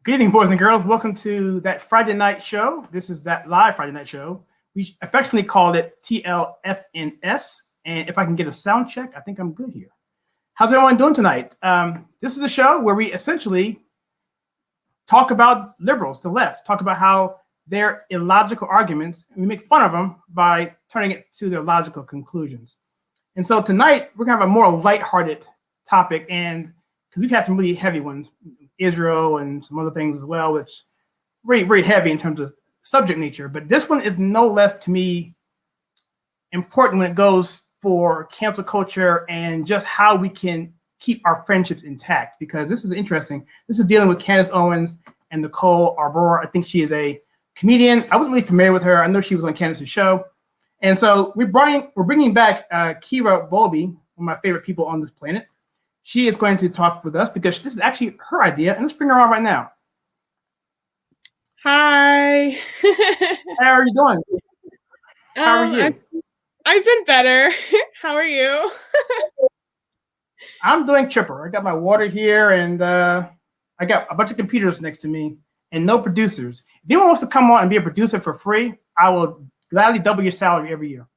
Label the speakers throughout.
Speaker 1: Good evening, boys and girls. Welcome to that Friday night show. This is that live Friday night show. We affectionately called it TLFNS. And if I can get a sound check, I think I'm good here. How's everyone doing tonight? This is a show where we essentially talk about liberals, the left, talk about how they're illogical arguments, and we make fun of them by turning it to their logical conclusions. And so tonight, we're going to have a more lighthearted topic, and because we've had some really heavy ones, Israel and some other things as well, which very, very heavy in terms of subject nature. But this one is no less, to me, important when it goes for cancel culture and just how we can keep our friendships intact, because this is interesting. This is dealing with Candace Owens and Nicole Arbour. I think she is a comedian. I wasn't really familiar with her. I know she was on Candace's show. And so we're bringing back Kyra, one of my favorite people on this planet. She is going to talk with us because this is actually her idea, and let's bring her on right now.
Speaker 2: Hi.
Speaker 1: How are you doing? How are you?
Speaker 2: I've been better. How are you?
Speaker 1: I'm doing chipper. I got my water here, and I got a bunch of computers next to me and no producers. If anyone wants to come on and be a producer for free, I will gladly double your salary every year.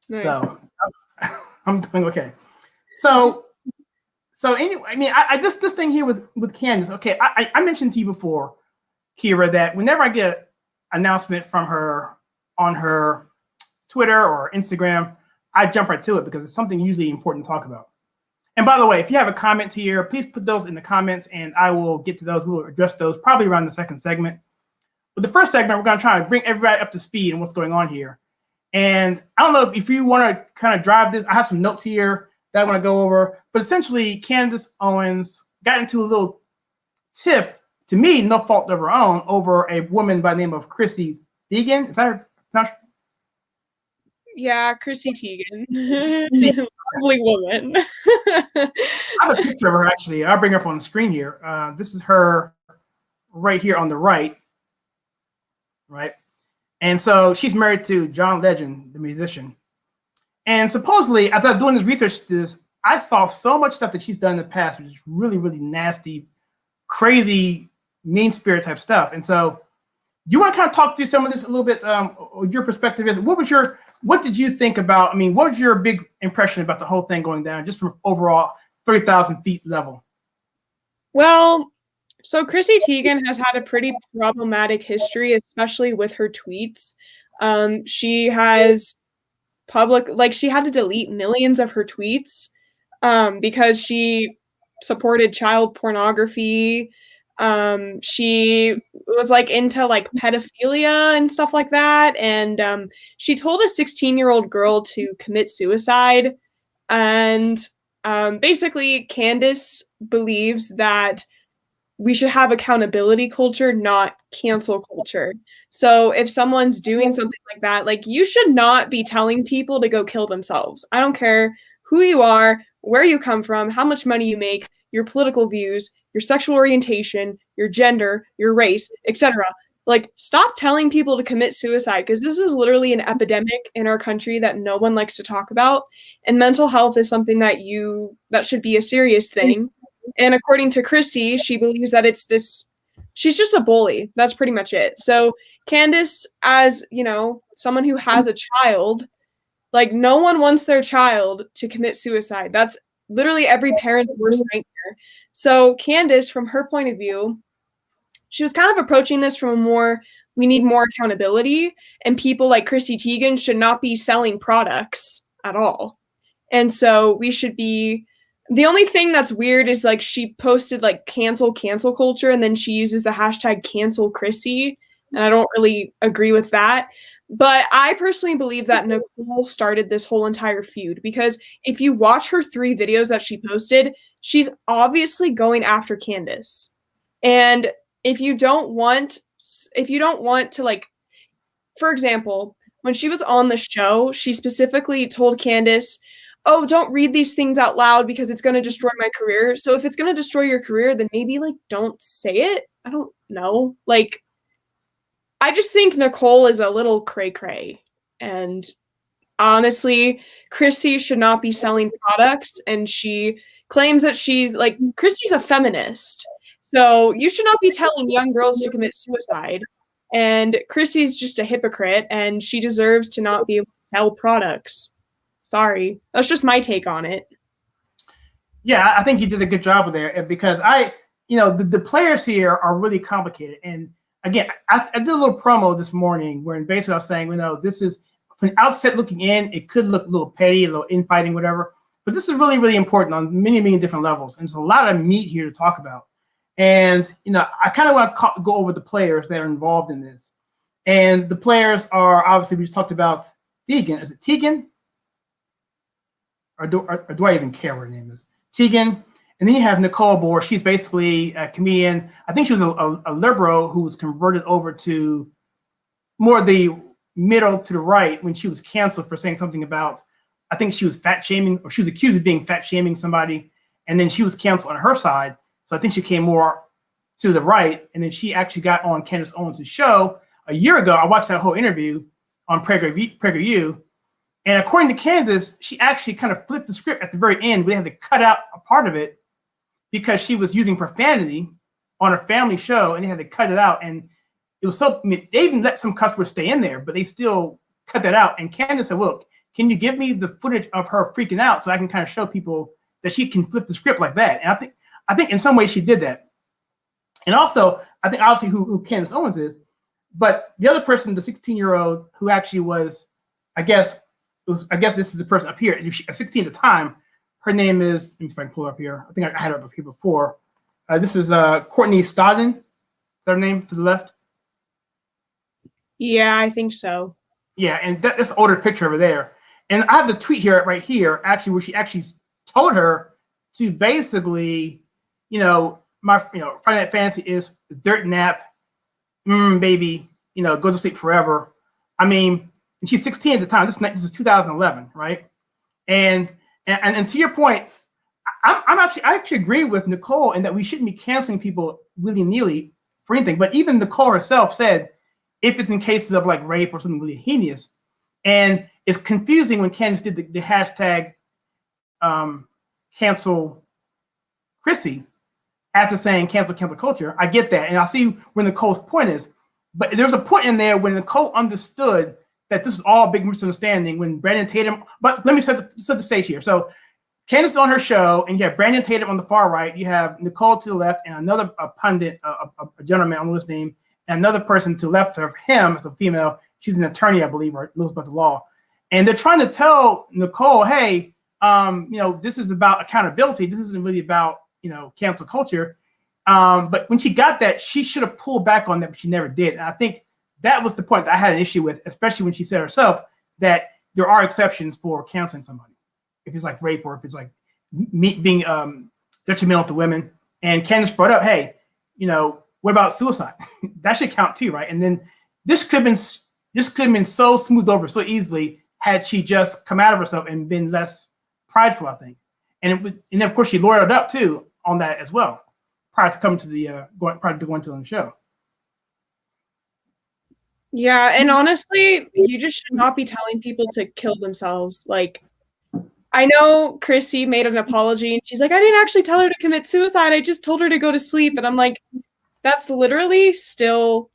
Speaker 1: Nice. So I'm doing okay. So anyway, I mean, I this thing here with Candace. Okay, I mentioned to you before, Kyra, that whenever I get an announcement from her on her Twitter or Instagram, I jump right to it because it's something usually important to talk about. And by the way, if you have a comment here, please put those in the comments, and I will get to those. We will address those probably around the second segment. But the first segment, we're going to try to bring everybody up to speed on what's going on here. And I don't know if you want to kind of drive this. I have some notes here that I want to go over, but essentially Candace Owens got into a little tiff, to me, no fault of her own, over a woman by the name of Chrissy Teigen. Is that her pronunciation?
Speaker 2: Yeah, Chrissy Teigen. Lovely woman.
Speaker 1: I have a picture of her, actually. I'll bring her up on the screen here. This is her right here on the right. And so she's married to John Legend, the musician. And supposedly, as I was doing this research, I saw so much stuff that she's done in the past, which is really, really nasty, crazy, mean spirit type stuff. And so, do you want to kind of talk through some of this a little bit? Your perspective is what did you think about? I mean, what was your big impression about the whole thing going down, just from overall 30,000 feet level?
Speaker 2: Well, so Chrissy Teigen has had a pretty problematic history, especially with her tweets. She has she had to delete millions of her tweets because she supported child pornography. She was into pedophilia and stuff like that. And she told a 16-year-old girl to commit suicide. And basically Candace believes that we should have accountability culture, not cancel culture. So if someone's doing something like that, you should not be telling people to go kill themselves. I don't care who you are, where you come from, how much money you make, your political views, your sexual orientation, your gender, your race, etc. Stop telling people to commit suicide, because this is literally an epidemic in our country that no one likes to talk about. And mental health is something that should be a serious thing. And according to Chrissy, she believes that she's just a bully. That's pretty much it. So Candace, as someone who has a child, no one wants their child to commit suicide. That's literally every parent's worst nightmare. So Candace, from her point of view, she was kind of approaching this from we need more accountability, and people like Chrissy Teigen should not be selling products at all. And so we should be. The only thing that's weird is she posted cancel culture, and then she uses the hashtag cancel Chrissy, and I don't really agree with that. But I personally believe that Nicole started this whole entire feud, because if you watch her 3 videos that she posted, she's obviously going after Candace. And if you don't want to, for example, when she was on the show, she specifically told Candace, oh, don't read these things out loud because it's going to destroy my career. So if it's going to destroy your career, then maybe don't say it. I don't know. I just think Nicole is a little cray-cray. And honestly, Chrissy should not be selling products. And she claims that Chrissy's a feminist. So you should not be telling young girls to commit suicide. And Chrissy's just a hypocrite, and she deserves to not be able to sell products. Sorry. That's just my take on it.
Speaker 1: Yeah, I think you did a good job with there because the players here are really complicated. And again, I did a little promo this morning where basically I was saying, this is from the outset looking in, it could look a little petty, a little infighting, whatever. But this is really, really important on many, many different levels. And there's a lot of meat here to talk about. And, I kind of want to go over the players that are involved in this. And the players are, obviously, we just talked about Tegan. Is it Tegan? Or do I even care what her name is? Tegan. And then you have Nicole Arbour. She's basically a comedian. I think she was a liberal who was converted over to more the middle to the right when she was canceled for saying something about, I think she was fat shaming, or she was accused of being fat shaming somebody. And then she was canceled on her side. So I think she came more to the right. And then she actually got on Candace Owens' show a year ago. I watched that whole interview on PragerU. And according to Candace, she actually kind of flipped the script at the very end. We had to cut out a part of it because she was using profanity on a family show, and they had to cut it out. And it was they even let some customers stay in there, but they still cut that out. And Candace said, look, can you give me the footage of her freaking out so I can kind of show people that she can flip the script like that? And I think in some ways she did that. And also, I think obviously who Candace Owens is, but the other person, the 16-year-old who actually was, I guess this is the person up here, 16 at the time. Her name is, let me see if I can pull her up here. I think I had her up here before. This is Courtney Stodden. Is that her name to the left?
Speaker 2: Yeah, I think so.
Speaker 1: Yeah, and that's an older picture over there. And I have the tweet here, right here, actually, where she actually told her to basically, my Friday Night Fantasy is dirt nap, baby, go to sleep forever. I mean, and she's 16 at the time. This is 2011, right? And to your point, I actually agree with Nicole in that we shouldn't be canceling people willy-nilly for anything. But even Nicole herself said, if it's in cases of like rape or something really heinous, and it's confusing when Candace did the hashtag cancel Chrissy after saying cancel culture. I get that, and I see where Nicole's point is. But there's a point in there when Nicole understood that this is all a big misunderstanding when Brandon Tatum. But let me set the stage here. So Candace is on her show, and you have Brandon Tatum on the far right. You have Nicole to the left, and another pundit, a gentleman, I don't know his name, and another person to the left of him is a female. She's an attorney, I believe, or knows about the law. And they're trying to tell Nicole, hey, this is about accountability. This isn't really about, cancel culture. But when she got that, she should have pulled back on that, but she never did. And I think that was the point that I had an issue with, especially when she said herself that there are exceptions for canceling somebody. If it's like rape or if it's like being detrimental to women. And Candace brought up, hey, what about suicide? That should count too, right? And then this could have been so smoothed over so easily had she just come out of herself and been less prideful, I think. And then of course she lawyered up too on that as well, prior to coming to going to the show.
Speaker 2: Yeah, and honestly, you just should not be telling people to kill themselves. Like, I know Chrissy made an apology and she's like, I didn't actually tell her to commit suicide. I just told her to go to sleep. And I'm like, that's literally still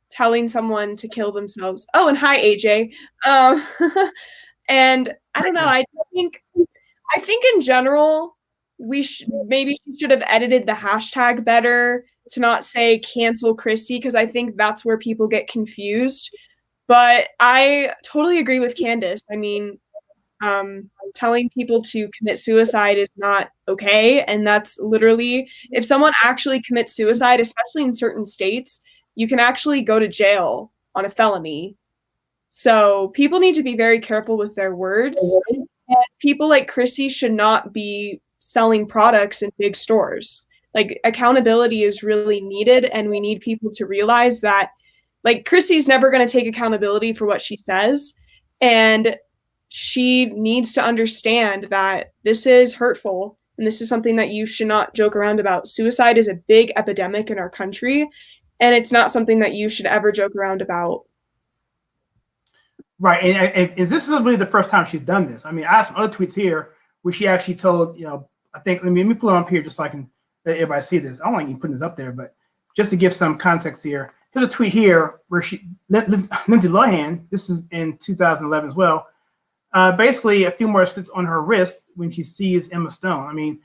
Speaker 2: telling someone to kill themselves. Oh, and hi, AJ. And I don't know. I think in general, maybe she should have edited the hashtag better to not say cancel Chrissy, because I think that's where people get confused. But I totally agree with Candace. I mean, telling people to commit suicide is not okay. And that's literally, if someone actually commits suicide, especially in certain states, you can actually go to jail on a felony. So people need to be very careful with their words. And people like Chrissy should not be selling products in big stores. Like, accountability is really needed, and we need people to realize that, like, Chrissy's never going to take accountability for what she says, and she needs to understand that this is hurtful, and this is something that you should not joke around about. Suicide is a big epidemic in our country, and it's not something that you should ever joke around about.
Speaker 1: Right, and this is really the first time she's done this. I mean, I have some other tweets here where she actually told, I think, let me pull it up here just so I can let everybody see this. I don't want you putting this up there, but just to give some context here, here's a tweet here where Lindsay Lohan, this is in 2011 as well, basically a few more slits on her wrist when she sees Emma Stone. I mean,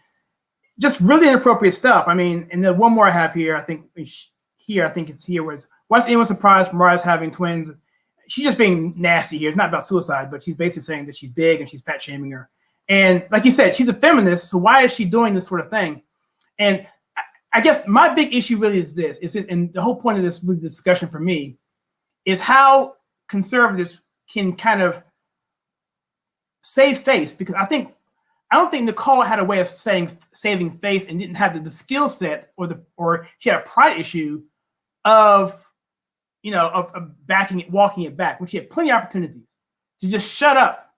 Speaker 1: just really inappropriate stuff. I mean, and then one more I have here, I think it's here, where it's, why is anyone surprised Mariah's having twins? She's just being nasty here. It's not about suicide, but she's basically saying that she's big and she's fat shaming her. And like you said, she's a feminist, so why is she doing this sort of thing? And I guess my big issue really is this, and the whole point of this discussion for me is how conservatives can kind of save face, because I don't think Nicole had a way of saving face and didn't have the skill set or she had a pride issue of backing it, walking it back, when she had plenty of opportunities to just shut up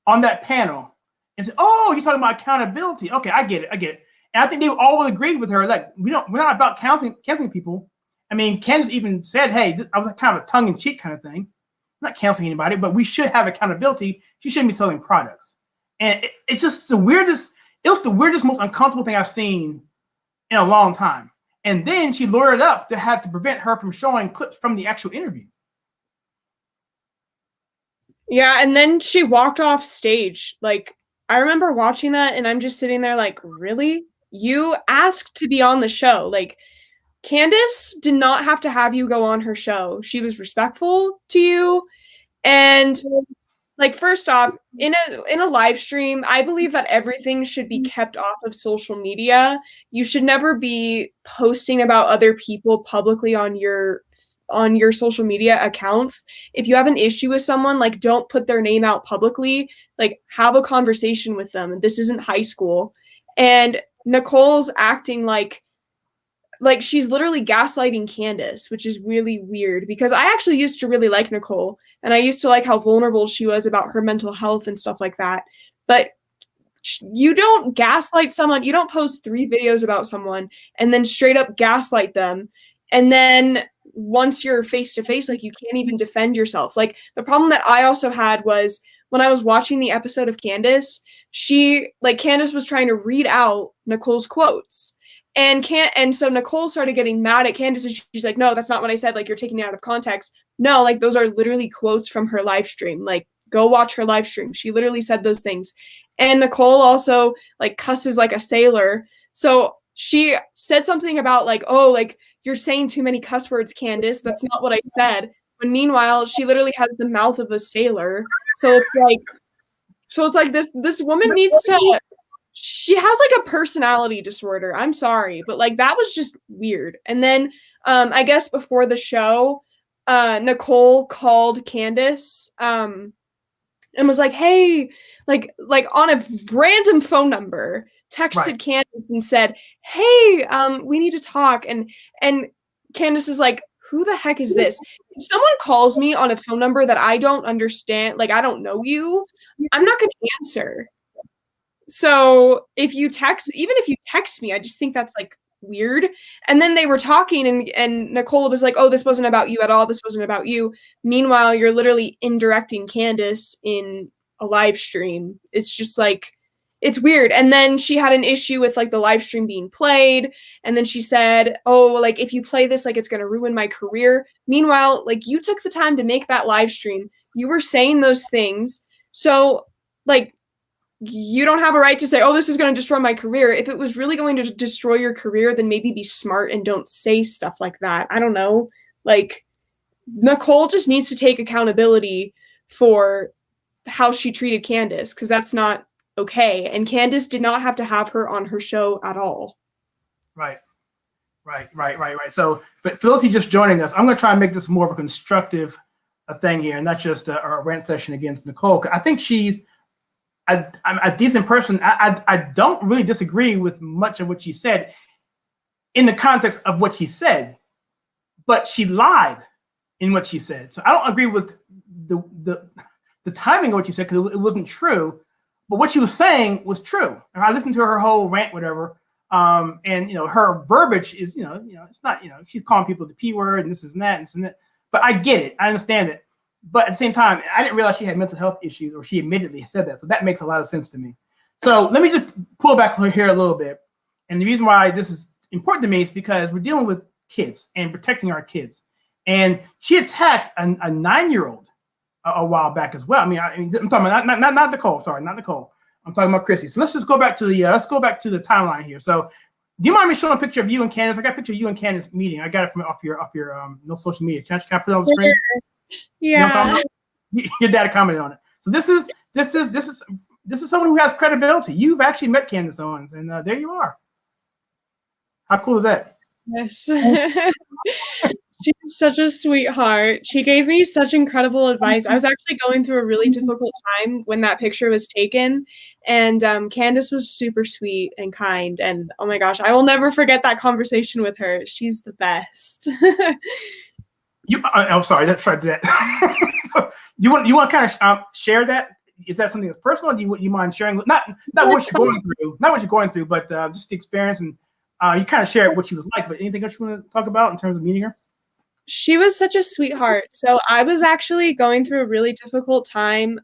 Speaker 1: on that panel and say, "Oh, you're talking about accountability. Okay, I get it." And I think they all agreed with her. Like, we're not about canceling people. I mean, Candace even said, "Hey, I was kind of a tongue-in-cheek kind of thing. I'm not canceling anybody, but we should have accountability. She shouldn't be selling products." And it's just the weirdest. It was the weirdest, most uncomfortable thing I've seen in a long time. And then she lured up to have to prevent her from showing clips from the actual interview.
Speaker 2: Yeah, and then she walked off stage. Like, I remember watching that, and I'm just sitting there like, really? You asked to be on the show. Like, Candace did not have to have you go on her show. She was respectful to you. And like, first off, in a live stream, I believe that everything should be kept off of social media. You should never be posting about other people publicly on your social media accounts. If you have an issue with someone, like, don't put their name out publicly. Like, have a conversation with them. This isn't high school. And Nicole's acting like she's literally gaslighting Candace, which is really weird, because I actually used to really like Nicole, and I used to like how vulnerable she was about her mental health and stuff like that. But you don't gaslight someone. You don't post 3 videos about someone and then straight up gaslight them. And then once you're face to face, like, you can't even defend yourself. Like, the problem that I also had was when I was watching the episode of Candace, Candace was trying to read out Nicole's quotes. And so Nicole started getting mad at Candace, and she's like, "No, that's not what I said. Like, you're taking it out of context." No, like, those are literally quotes from her live stream. Like, go watch her live stream. She literally said those things. And Nicole also, like, cusses like a sailor. So she said something about, like, "Oh, like, you're saying too many cuss words, Candace. That's not what I said." But meanwhile, she literally has the mouth of a sailor. So it's like this woman needs to. She has like a personality disorder. I'm sorry, but like, that was just weird. And then I guess before the show, Nicole called Candace and was like, "Hey," like on a random phone number, texted Candace and said, "Hey, we need to talk." And Candace is like, "Who the heck is this? If someone calls me on a phone number that I don't understand, like, I don't know you, I'm not going to answer." So even if you text me, I just think that's like weird. And then they were talking, and Nicole was like, "Oh, this wasn't about you at all. This wasn't about you." Meanwhile, you're literally indirecting Candace in a live stream. It's just like, it's weird. And then she had an issue with like the live stream being played. And then she said, "Oh, like, if you play this, like, it's going to ruin my career." Meanwhile, like, you took the time to make that live stream. You were saying those things. So like, you don't have a right to say, "Oh, this is going to destroy my career." If it was really going to destroy your career, then maybe be smart and don't say stuff like that. I don't know. Like, Nicole just needs to take accountability for how she treated Candace, because that's not okay. And Candace did not have to have her on her show at all.
Speaker 1: Right. So, but for those who are just joining us, I'm going to try and make this more of a constructive thing here, and not just a rant session against Nicole. I think she's a decent person. I don't really disagree with much of what she said in the context of what she said, but she lied in what she said. So I don't agree with the timing of what she said, because it wasn't true. But what she was saying was true. And I listened to her whole rant, whatever. And her verbiage is, it's not, she's calling people the P word and this is and that and this and that. But I get it. I understand it. But at the same time, I didn't realize she had mental health issues, or she admittedly said that. So that makes a lot of sense to me. So let me just pull back here a little bit. And the reason why this is important to me is because we're dealing with kids and protecting our kids. And she attacked a 9-year-old a while back as well. I mean, I'm talking about not Nicole. Sorry, not Nicole. I'm talking about Chrissy. So let's just go back to the timeline here. So, do you mind me showing a picture of you and Candace? I got a picture of you and Candace meeting. I got it from off your no social media. Can I put it on the screen?
Speaker 2: Yeah.
Speaker 1: You know your dad commented on it. So this is someone who has credibility. You've actually met Candace Owens, and there you are. How cool is that?
Speaker 2: Yes. She's such a sweetheart. She gave me such incredible advice. I was actually going through a really difficult time when that picture was taken, and Candace was super sweet and kind. And oh my gosh, I will never forget that conversation with her. She's the best.
Speaker 1: I'm sorry, let's try to do that. So you want to kind of share that? Is that something that's personal? Or do you mind sharing? Not what you're going through, but just the experience, and you kind of share what she was like. But anything else you want to talk about in terms of meeting her?
Speaker 2: She was such a sweetheart. So I was actually going through a really difficult time.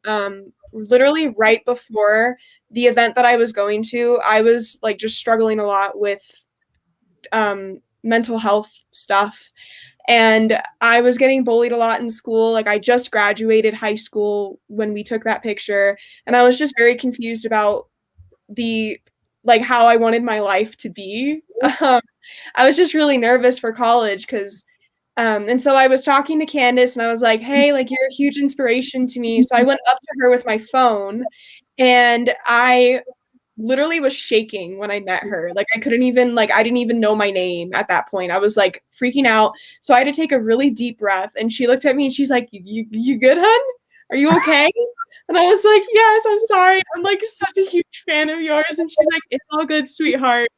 Speaker 2: Literally right before the event that I was going to, I was like just struggling a lot with mental health stuff. And I was getting bullied a lot in school. Like I just graduated high school when we took that picture. And I was just very confused about how I wanted my life to be. I was just really nervous for college because and so I was talking to Candace and I was like, hey, like you're a huge inspiration to me. So I went up to her with my phone and I literally was shaking when I met her. Like I didn't even know my name at that point. I was like freaking out. So I had to take a really deep breath and she looked at me and she's like, you good, hun? Are you okay? And I was like, yes, I'm sorry. I'm like such a huge fan of yours. And she's like, it's all good, sweetheart.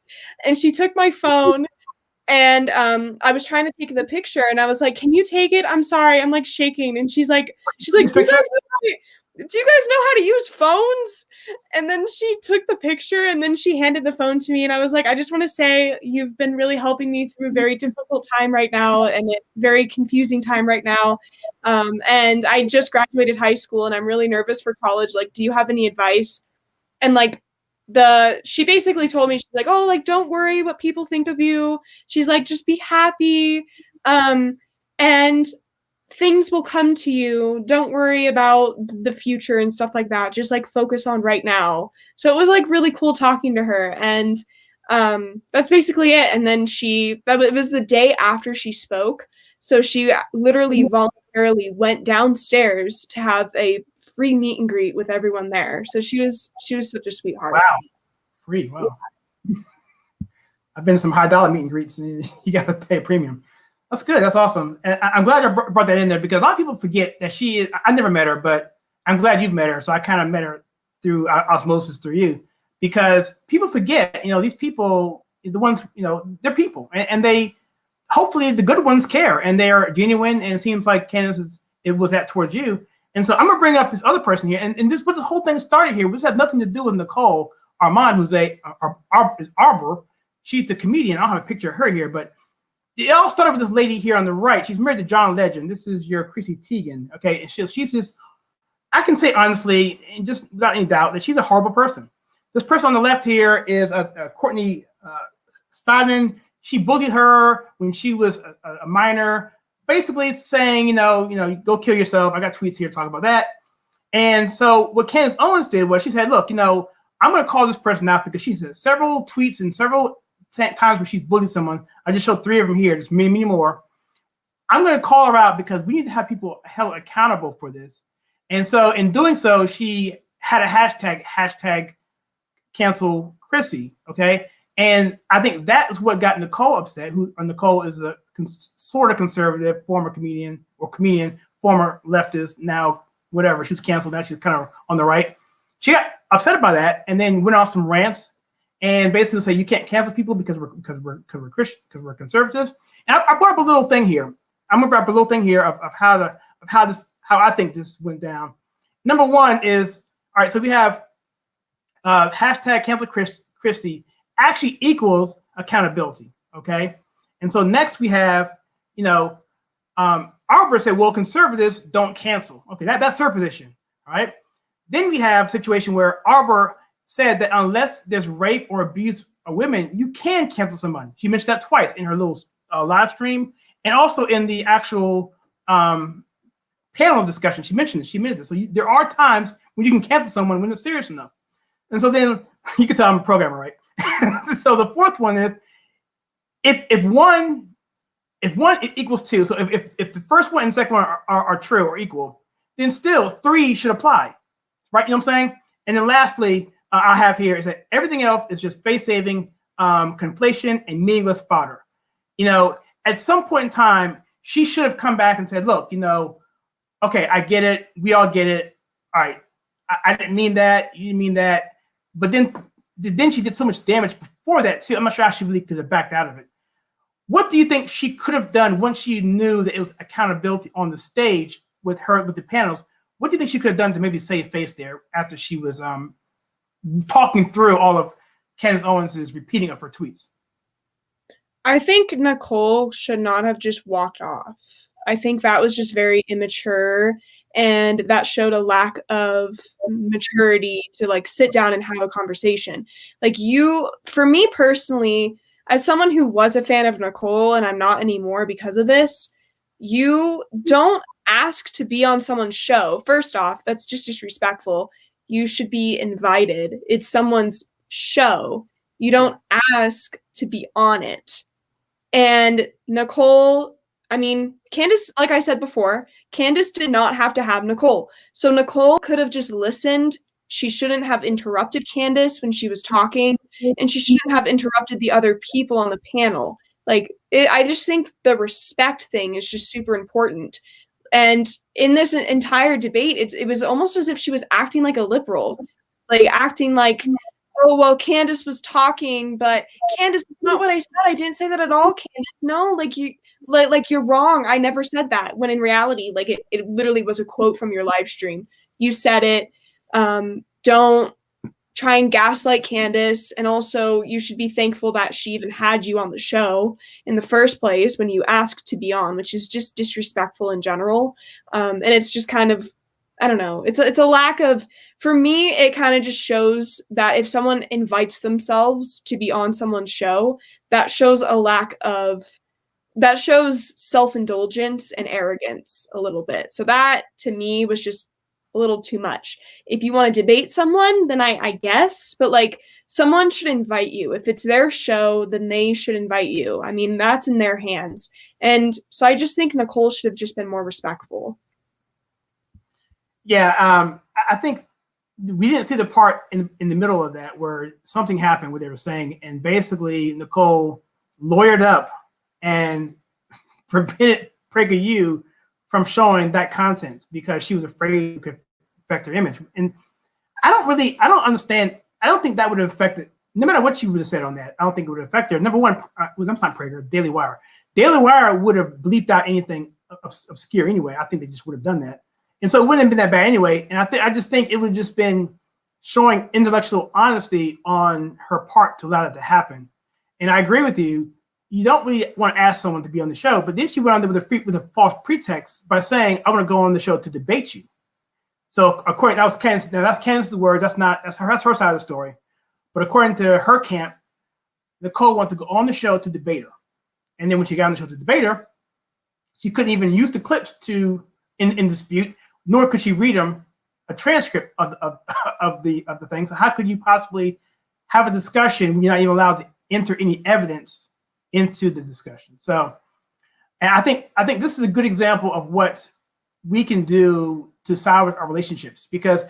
Speaker 2: And she took my phone. And I was trying to take the picture and I was like, can you take it? I'm sorry. I'm like shaking. And she's like, do you guys know how to use phones? And then she took the picture and then she handed the phone to me. And I was like, I just want to say you've been really helping me through a very difficult time right now and a very confusing time right now. And I just graduated high school and I'm really nervous for college. Like, do you have any advice? And like, she basically told me, she's like, oh, like, don't worry what people think of you. She's like, just be happy. And things will come to you. Don't worry about the future and stuff like that. Just like focus on right now. So it was like really cool talking to her. And that's basically it. And then it was the day after she spoke. So she literally voluntarily went downstairs to have a free meet and greet with everyone there. So she was such a sweetheart.
Speaker 1: Wow. Free. Wow. I've been to some high dollar meet and greets and you got to pay a premium. That's good. That's awesome. And I'm glad you brought that in there because a lot of people forget that she is, I never met her, but I'm glad you've met her. So I kind of met her through osmosis through you because people forget, these people, the ones, they're people and they, hopefully the good ones care and they are genuine. And it seems like Candace it was that towards you. And so I'm going to bring up this other person here. And this what the whole thing started here. This had nothing to do with Nicole Armand, who's Arbour. She's the comedian. I don't have a picture of her here, but it all started with this lady here on the right. She's married to John Legend. This is your Chrissy Teigen. Okay. And she's this, I can say honestly, and just without any doubt, that she's a horrible person. This person on the left here is Courtney Stodden. She bullied her when she was a minor. Basically saying, go kill yourself. I got tweets here talking about that. And so what Candace Owens did was she said, look, I'm going to call this person out because she said several tweets and several times where she's bullied someone. I just showed 3 of them here. There's many, many more. I'm going to call her out because we need to have people held accountable for this. And so in doing so, she had a hashtag cancel Chrissy. Okay. And I think that is what got Nicole upset. Nicole is a sort of conservative, former comedian, former leftist, now whatever. She was canceled. Now she's kind of on the right. She got upset by that and then went off some rants and basically say you can't cancel people because we're Christian, because we're conservatives. And I brought up a little thing here. I'm gonna bring up a little thing here of how I think this went down. Number one is all right. So we have hashtag cancel Chrissy actually equals accountability. Okay. And so next we have, Arbour said, well, conservatives don't cancel. Okay, that's her position. All right. Then we have a situation where Arbour said that unless there's rape or abuse women, you can cancel someone. She mentioned that twice in her little live stream, and also in the actual panel discussion. She mentioned it. She admitted it. So there are times when you can cancel someone when it's serious enough. And so then you can tell I'm a programmer, right? So the fourth one is if one equals two. So if the first one and the second one are true or equal, then still three should apply, right? You know what I'm saying? And then lastly, I have here is that everything else is just face-saving, conflation, and meaningless fodder. You know, at some point in time, she should have come back and said, look, you know, okay, I get it. We all get it. All right. I didn't mean that. You didn't mean that. But then she did so much damage before that, too. I'm not sure how she really could have backed out of it. What do you think she could have done once she knew that it was accountability on the stage with the panels? What do you think she could have done to maybe save face there after she was talking through all of Candace Owens' repeating of her tweets?
Speaker 2: I think Nicole should not have just walked off. I think that was just very immature, and that showed a lack of maturity to like sit down and have a conversation. Like for me personally, as someone who was a fan of Nicole and I'm not anymore because of this, you don't ask to be on someone's show. First off, that's just disrespectful. You should be invited. It's someone's show. You don't ask to be on it. And Nicole, I mean, Candace, like I said before, Candace did not have to have Nicole. So Nicole could have just listened. She shouldn't have interrupted Candace when she was talking, and she shouldn't have interrupted the other people on the panel. Like, I just think the respect thing is just super important. And in this entire debate, it was almost as if she was acting like a liberal, like acting like, oh, well, Candace was talking, but Candace, that's not what I said. I didn't say that at all, Candace. No, like you're wrong. I never said that. When in reality, like it literally was a quote from your live stream. You said it. Don't try and gaslight Candace. And also, you should be thankful that she even had you on the show in the first place when you asked to be on, which is just disrespectful in general. And it's just kind of, I don't know. It's a lack of, for me, it kind of just shows that if someone invites themselves to be on someone's show, that shows self-indulgence and arrogance a little bit. So that to me was just a little too much. If you want to debate someone, then I guess, but like someone should invite you. If it's their show, then they should invite you. I mean, that's in their hands. And so I just think Nicole should have just been more respectful.
Speaker 1: Yeah, I think we didn't see the part in the middle of that where something happened, what they were saying, and basically Nicole lawyered up and prevented PragerU from showing that content because she was afraid it could affect her image. And I don't understand. I don't think that would have affected, no matter what she would have said on that, I don't think it would have affected her. Number one, I'm not Prager, Daily Wire. Daily Wire would have bleeped out anything obscure anyway. I think they just would have done that. And so it wouldn't have been that bad anyway. And I just think it would have just been showing intellectual honesty on her part to allow that to happen. And I agree with you. You don't really want to ask someone to be on the show, but then she went on there with a false pretext by saying, "I want to go on the show to debate you." So according, that was Candace. Now that's Candace's word. That's her side of the story. But according to her camp, Nicole wanted to go on the show to debate her. And then when she got on the show to debate her, she couldn't even use the clips in dispute, nor could she read them a transcript of the thing. So how could you possibly have a discussion when you're not even allowed to enter any evidence into the discussion? So, and I think this is a good example of what we can do to salvage our relationships, because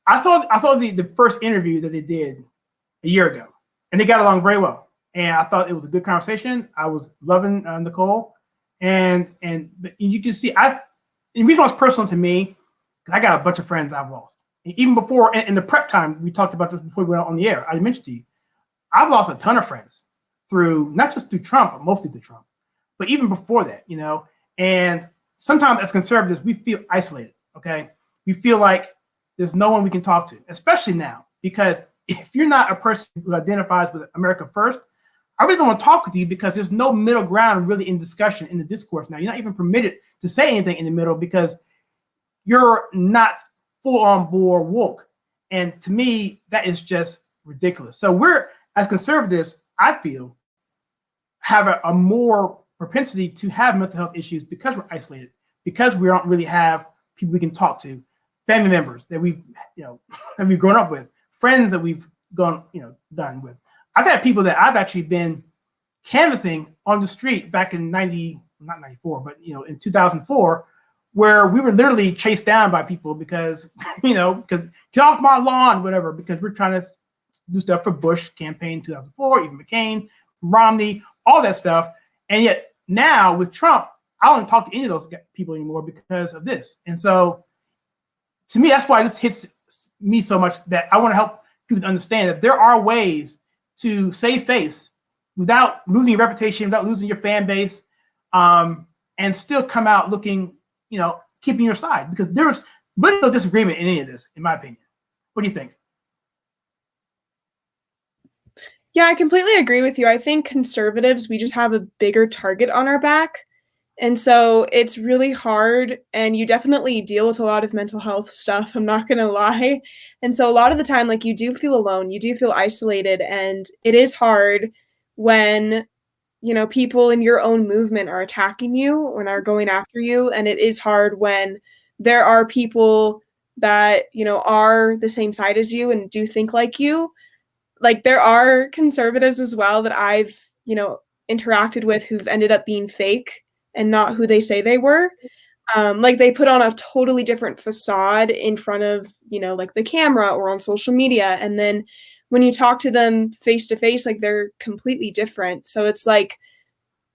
Speaker 1: I saw the first interview that they did a year ago, and they got along very well, and I thought it was a good conversation. I was loving Nicole, and you can see the reason why it's personal to me, because I got a bunch of friends I've lost. And even before, in the prep time, we talked about this before we went on the air. I mentioned to you, I've lost a ton of friends through, not just through Trump, but mostly through Trump, but even before that, and sometimes as conservatives, we feel isolated, okay? We feel like there's no one we can talk to, especially now, because if you're not a person who identifies with America First, I really don't want to talk with you because there's no middle ground really in discussion, in the discourse now. You're not even permitted to say anything in the middle because you're not full on board woke. And to me, that is just ridiculous. So as conservatives, I feel, have a more propensity to have mental health issues because we're isolated, because we don't really have people we can talk to, family members that we've, that we've grown up with, friends that we've done with. I've had people that I've actually been canvassing on the street back in not 94, but in 2004, where we were literally chased down by people because, because get off my lawn, whatever, because we're trying to do stuff for Bush campaign 2004, even McCain, Romney, all that stuff. And yet now with Trump, I don't talk to any of those people anymore because of this. And so to me, that's why this hits me so much, that I want to help people to understand that there are ways to save face without losing your reputation, without losing your fan base, and still come out looking, keeping your side, because there's really no disagreement in any of this, in my opinion. What do you think?
Speaker 2: Yeah, I completely agree with you. I think conservatives, we just have a bigger target on our back. And so it's really hard, and you definitely deal with a lot of mental health stuff, I'm not going to lie. And so a lot of the time, like, you do feel alone, you do feel isolated, and it is hard when, people in your own movement are attacking you and are going after you. And it is hard when there are people that, are the same side as you and do think like you. Like, there are conservatives as well that I've, interacted with who've ended up being fake and not who they say they were. Like, they put on a totally different facade in front of, like the camera or on social media. And then when you talk to them face to face, like, they're completely different. So it's like,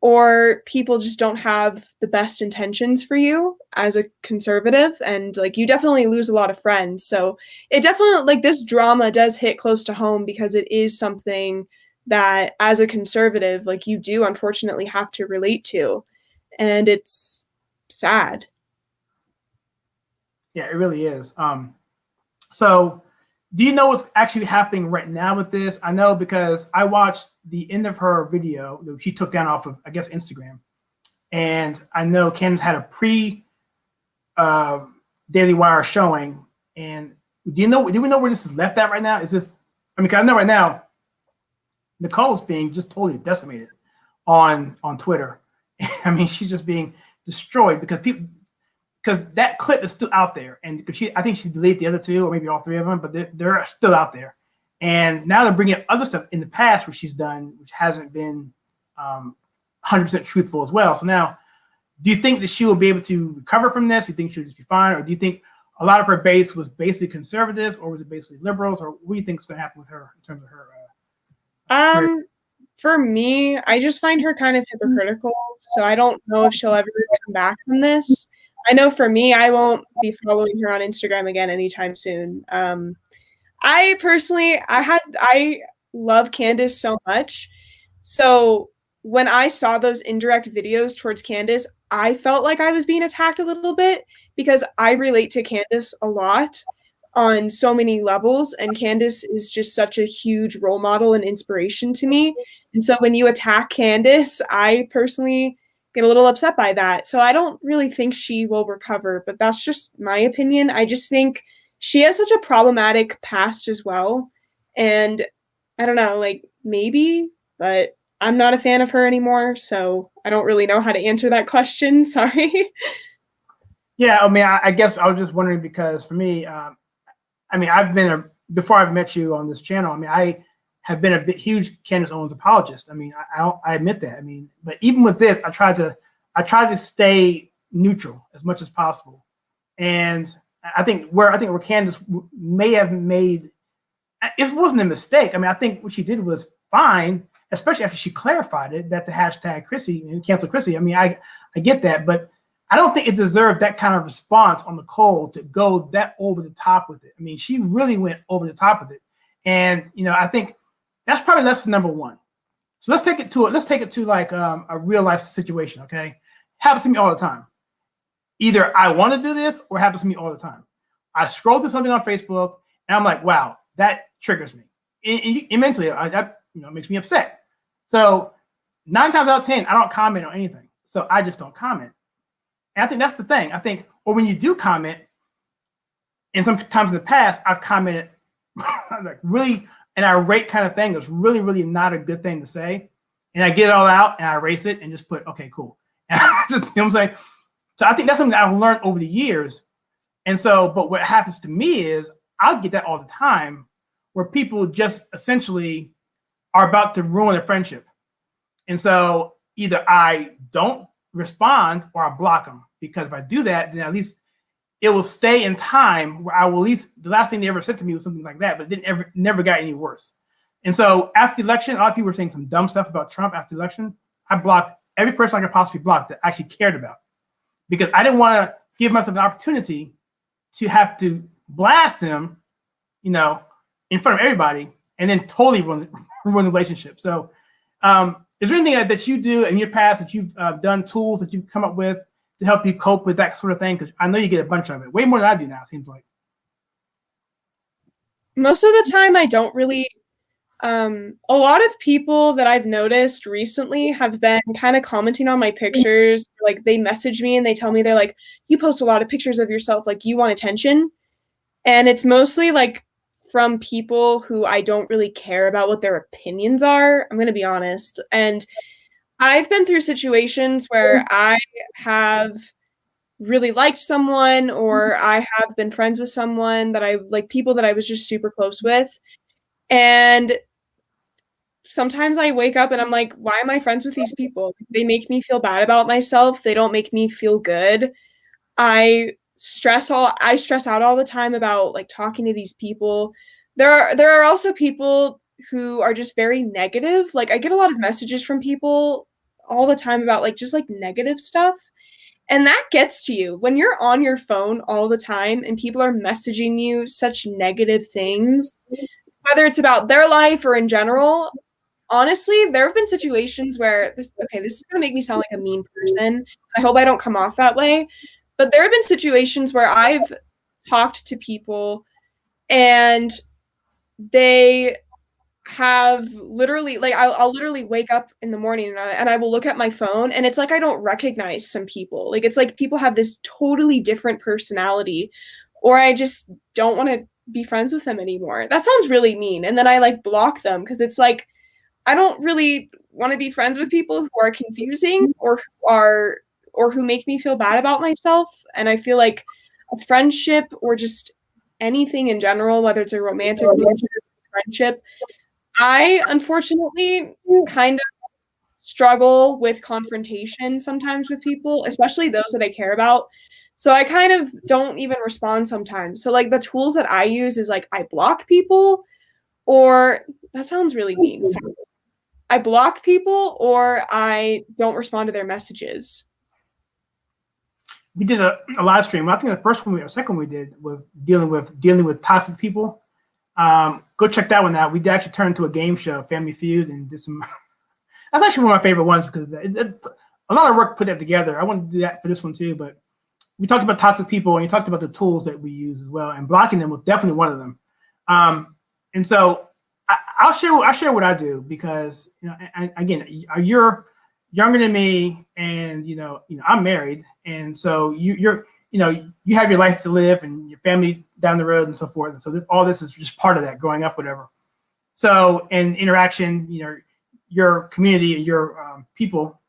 Speaker 2: or people just don't have the best intentions for you as a conservative, and like, you definitely lose a lot of friends. So it definitely, like, this drama does hit close to home because it is something that as a conservative, like, you do unfortunately have to relate to, and it's sad.
Speaker 1: Yeah, it really is. So do you know what's actually happening right now with this? I know because I watched the end of her video that she took down off of, I guess, Instagram. And I know Candace had a Daily Wire showing. And do we know where this is left at right now? Is this, because I know right now, Nicole's being just totally decimated on Twitter. I mean, she's just being destroyed because that clip is still out there, and I think she deleted the other two, or maybe all three of them, but they're still out there. And now they're bringing up other stuff in the past which she's done, which hasn't been 100% truthful as well. So now, do you think that she will be able to recover from this? Do you think she'll just be fine, or do you think a lot of her base was basically conservatives, or was it basically liberals, or what do you think is going to happen with her in terms of her?
Speaker 2: For me, I just find her kind of hypocritical, so I don't know if she'll ever come back from this. I know for me, I won't be following her on Instagram again anytime soon. I personally, I love Candace so much. So when I saw those indirect videos towards Candace, I felt like I was being attacked a little bit because I relate to Candace a lot on so many levels. And Candace is just such a huge role model and inspiration to me. And so when you attack Candace, I personally get a little upset by that. So I don't really think she will recover, but that's just my opinion. I just think she has such a problematic past as well. And I don't know, like, maybe, but I'm not a fan of her anymore. So I don't really know how to answer that question. Sorry.
Speaker 1: Yeah, I guess I was just wondering because for me, I've been before I've met you on this channel. I have been a huge Candace Owens apologist. I admit that. But even with this, I try to stay neutral as much as possible. And I think where Candace may have made, it wasn't a mistake. I think what she did was fine, especially after she clarified it, that the hashtag Chrissy and cancel Chrissy. I get that, but I don't think it deserved that kind of response on Nicole to go that over the top with it. She really went over the top with it. And, I think that's probably lesson number one. So let's take it to like a real life situation. Okay. Happens to me all the time. Either I want to do this or it happens to me all the time. I scroll through something on Facebook and I'm like, wow, that triggers me. And mentally, that makes me upset. So 9 times out of 10, I don't comment on anything. So I just don't comment. And I think that's the thing. Or when you do comment, and sometimes in the past, I've commented like really and I rate kind of thing. It's really, really not a good thing to say. And I get it all out and I erase it and just put, okay, cool. And just, you know what I'm saying? So I think that's something that I've learned over the years. And so, but what happens to me is I'll get that all the time where people just essentially are about to ruin a friendship. And so either I don't respond or I block them, because if I do that, then at least it will stay in time where I will at least, the last thing they ever said to me was something like that, but it never got any worse. And so after the election, a lot of people were saying some dumb stuff about Trump after the election. I blocked every person I could possibly block that I actually cared about, because I didn't want to give myself an opportunity to have to blast him, you know, in front of everybody and then totally ruin the relationship. So is there anything that you do in your past that you've done, tools that you've come up with to help you cope with that sort of thing? Because I know you get a bunch of it, way more than I do now, it seems like.
Speaker 2: Most of the time, I don't really. A lot of people that I've noticed recently have been kind of commenting on my pictures. Like, they message me and they tell me, they're like, you post a lot of pictures of yourself, like you want attention. And it's mostly like from people who I don't really care about what their opinions are. I'm going to be honest. And I've been through situations where I have really liked someone, or I have been friends with someone that I like, people that I was just super close with. And sometimes I wake up and I'm like, why am I friends with these people? They make me feel bad about myself. They don't make me feel good. I stress out all the time about like talking to these people. There are also people who are just very negative. Like, I get a lot of messages from people all the time about like just like negative stuff. And that gets to you when you're on your phone all the time and people are messaging you such negative things, whether it's about their life or in general. Honestly, there have been situations where this is going to make me sound like a mean person. I hope I don't come off that way. But there have been situations where I've talked to people and they have literally, like, I'll literally wake up in the morning and I will look at my phone and it's like I don't recognize some people. Like, it's like people have this totally different personality, or I just don't want to be friends with them anymore. That sounds really mean. And then I like block them because it's like, I don't really want to be friends with people who are confusing or who make me feel bad about myself. And I feel like a friendship or just anything in general, whether it's a romantic relationship or friendship, I unfortunately kind of struggle with confrontation sometimes with people, especially those that I care about. So I kind of don't even respond sometimes. So like the tools that I use is like I block people, or that sounds really mean. I block people or I don't respond to their messages.
Speaker 1: We did a live stream. I think the first one, or second one we did was dealing with toxic people. Go check that one out. We did actually turn into a game show, Family Feud, and did some. That's actually one of my favorite ones because a lot of work put that together. I want to do that for this one too, but we talked about toxic people and you talked about the tools that we use as well, and blocking them was definitely one of them. And so I'll share what I do because, you know, again, you're younger than me, and you know, I'm married, and so you're you have your life to live and your family down the road and so forth. And so all this is just part of that growing up, whatever. So in interaction, your community and your people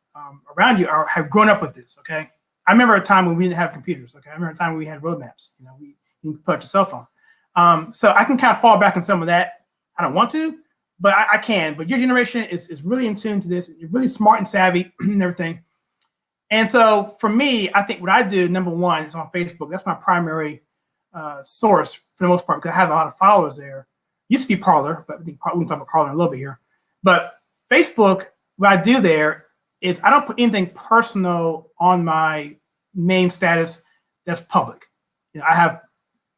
Speaker 1: around you have grown up with this. Okay, I remember a time when we didn't have computers. Okay, I remember a time when we had roadmaps. You can put your cell phone. So I can kind of fall back on some of that. I don't want to, but I can. But your generation is really in tune to this. You're really smart and savvy and everything. And so for me, I think what I do, number one, is on Facebook. That's my primary source for the most part, because I have a lot of followers there. Used to be Parler, but I think we can talk about Parler in a little bit here. But Facebook, what I do there is I don't put anything personal on my main status that's public. I have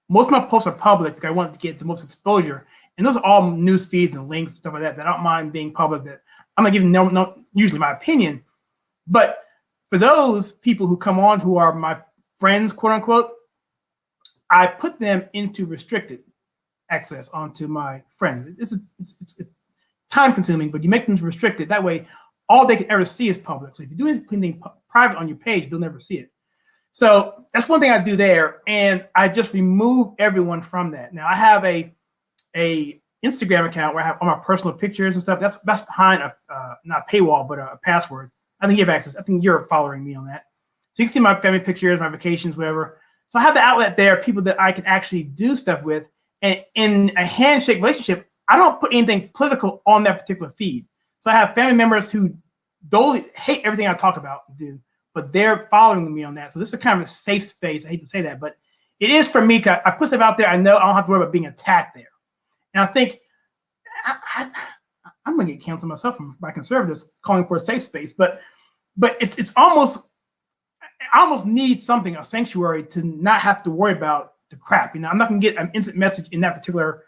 Speaker 1: most of my posts are public because I want to get the most exposure. And those are all news feeds and links and stuff like that I don't mind being public. That I'm gonna give no usually my opinion. But for those people who come on who are my friends, quote unquote, I put them into restricted access onto my friends. It's time consuming, but you make them restricted. That way, all they can ever see is public. So if you do anything private on your page, they'll never see it. So that's one thing I do there, and I just remove everyone from that. Now I have a Instagram account where I have all my personal pictures and stuff. That's behind a not a paywall, but a password. I think you have access. I think you're following me on that. So you can see my family pictures, my vacations, whatever. So I have the outlet there, people that I can actually do stuff with. And in a handshake relationship, I don't put anything political on that particular feed. So I have family members who totally hate everything I talk about and do, but they're following me on that. So this is kind of a safe space. I hate to say that, but it is for me. I put stuff out there. I know I don't have to worry about being attacked there. And I think I'm going to get canceled myself by conservatives calling for a safe space. But it's almost, I almost need something, a sanctuary, to not have to worry about the crap. You know, I'm not going to get an instant message in that particular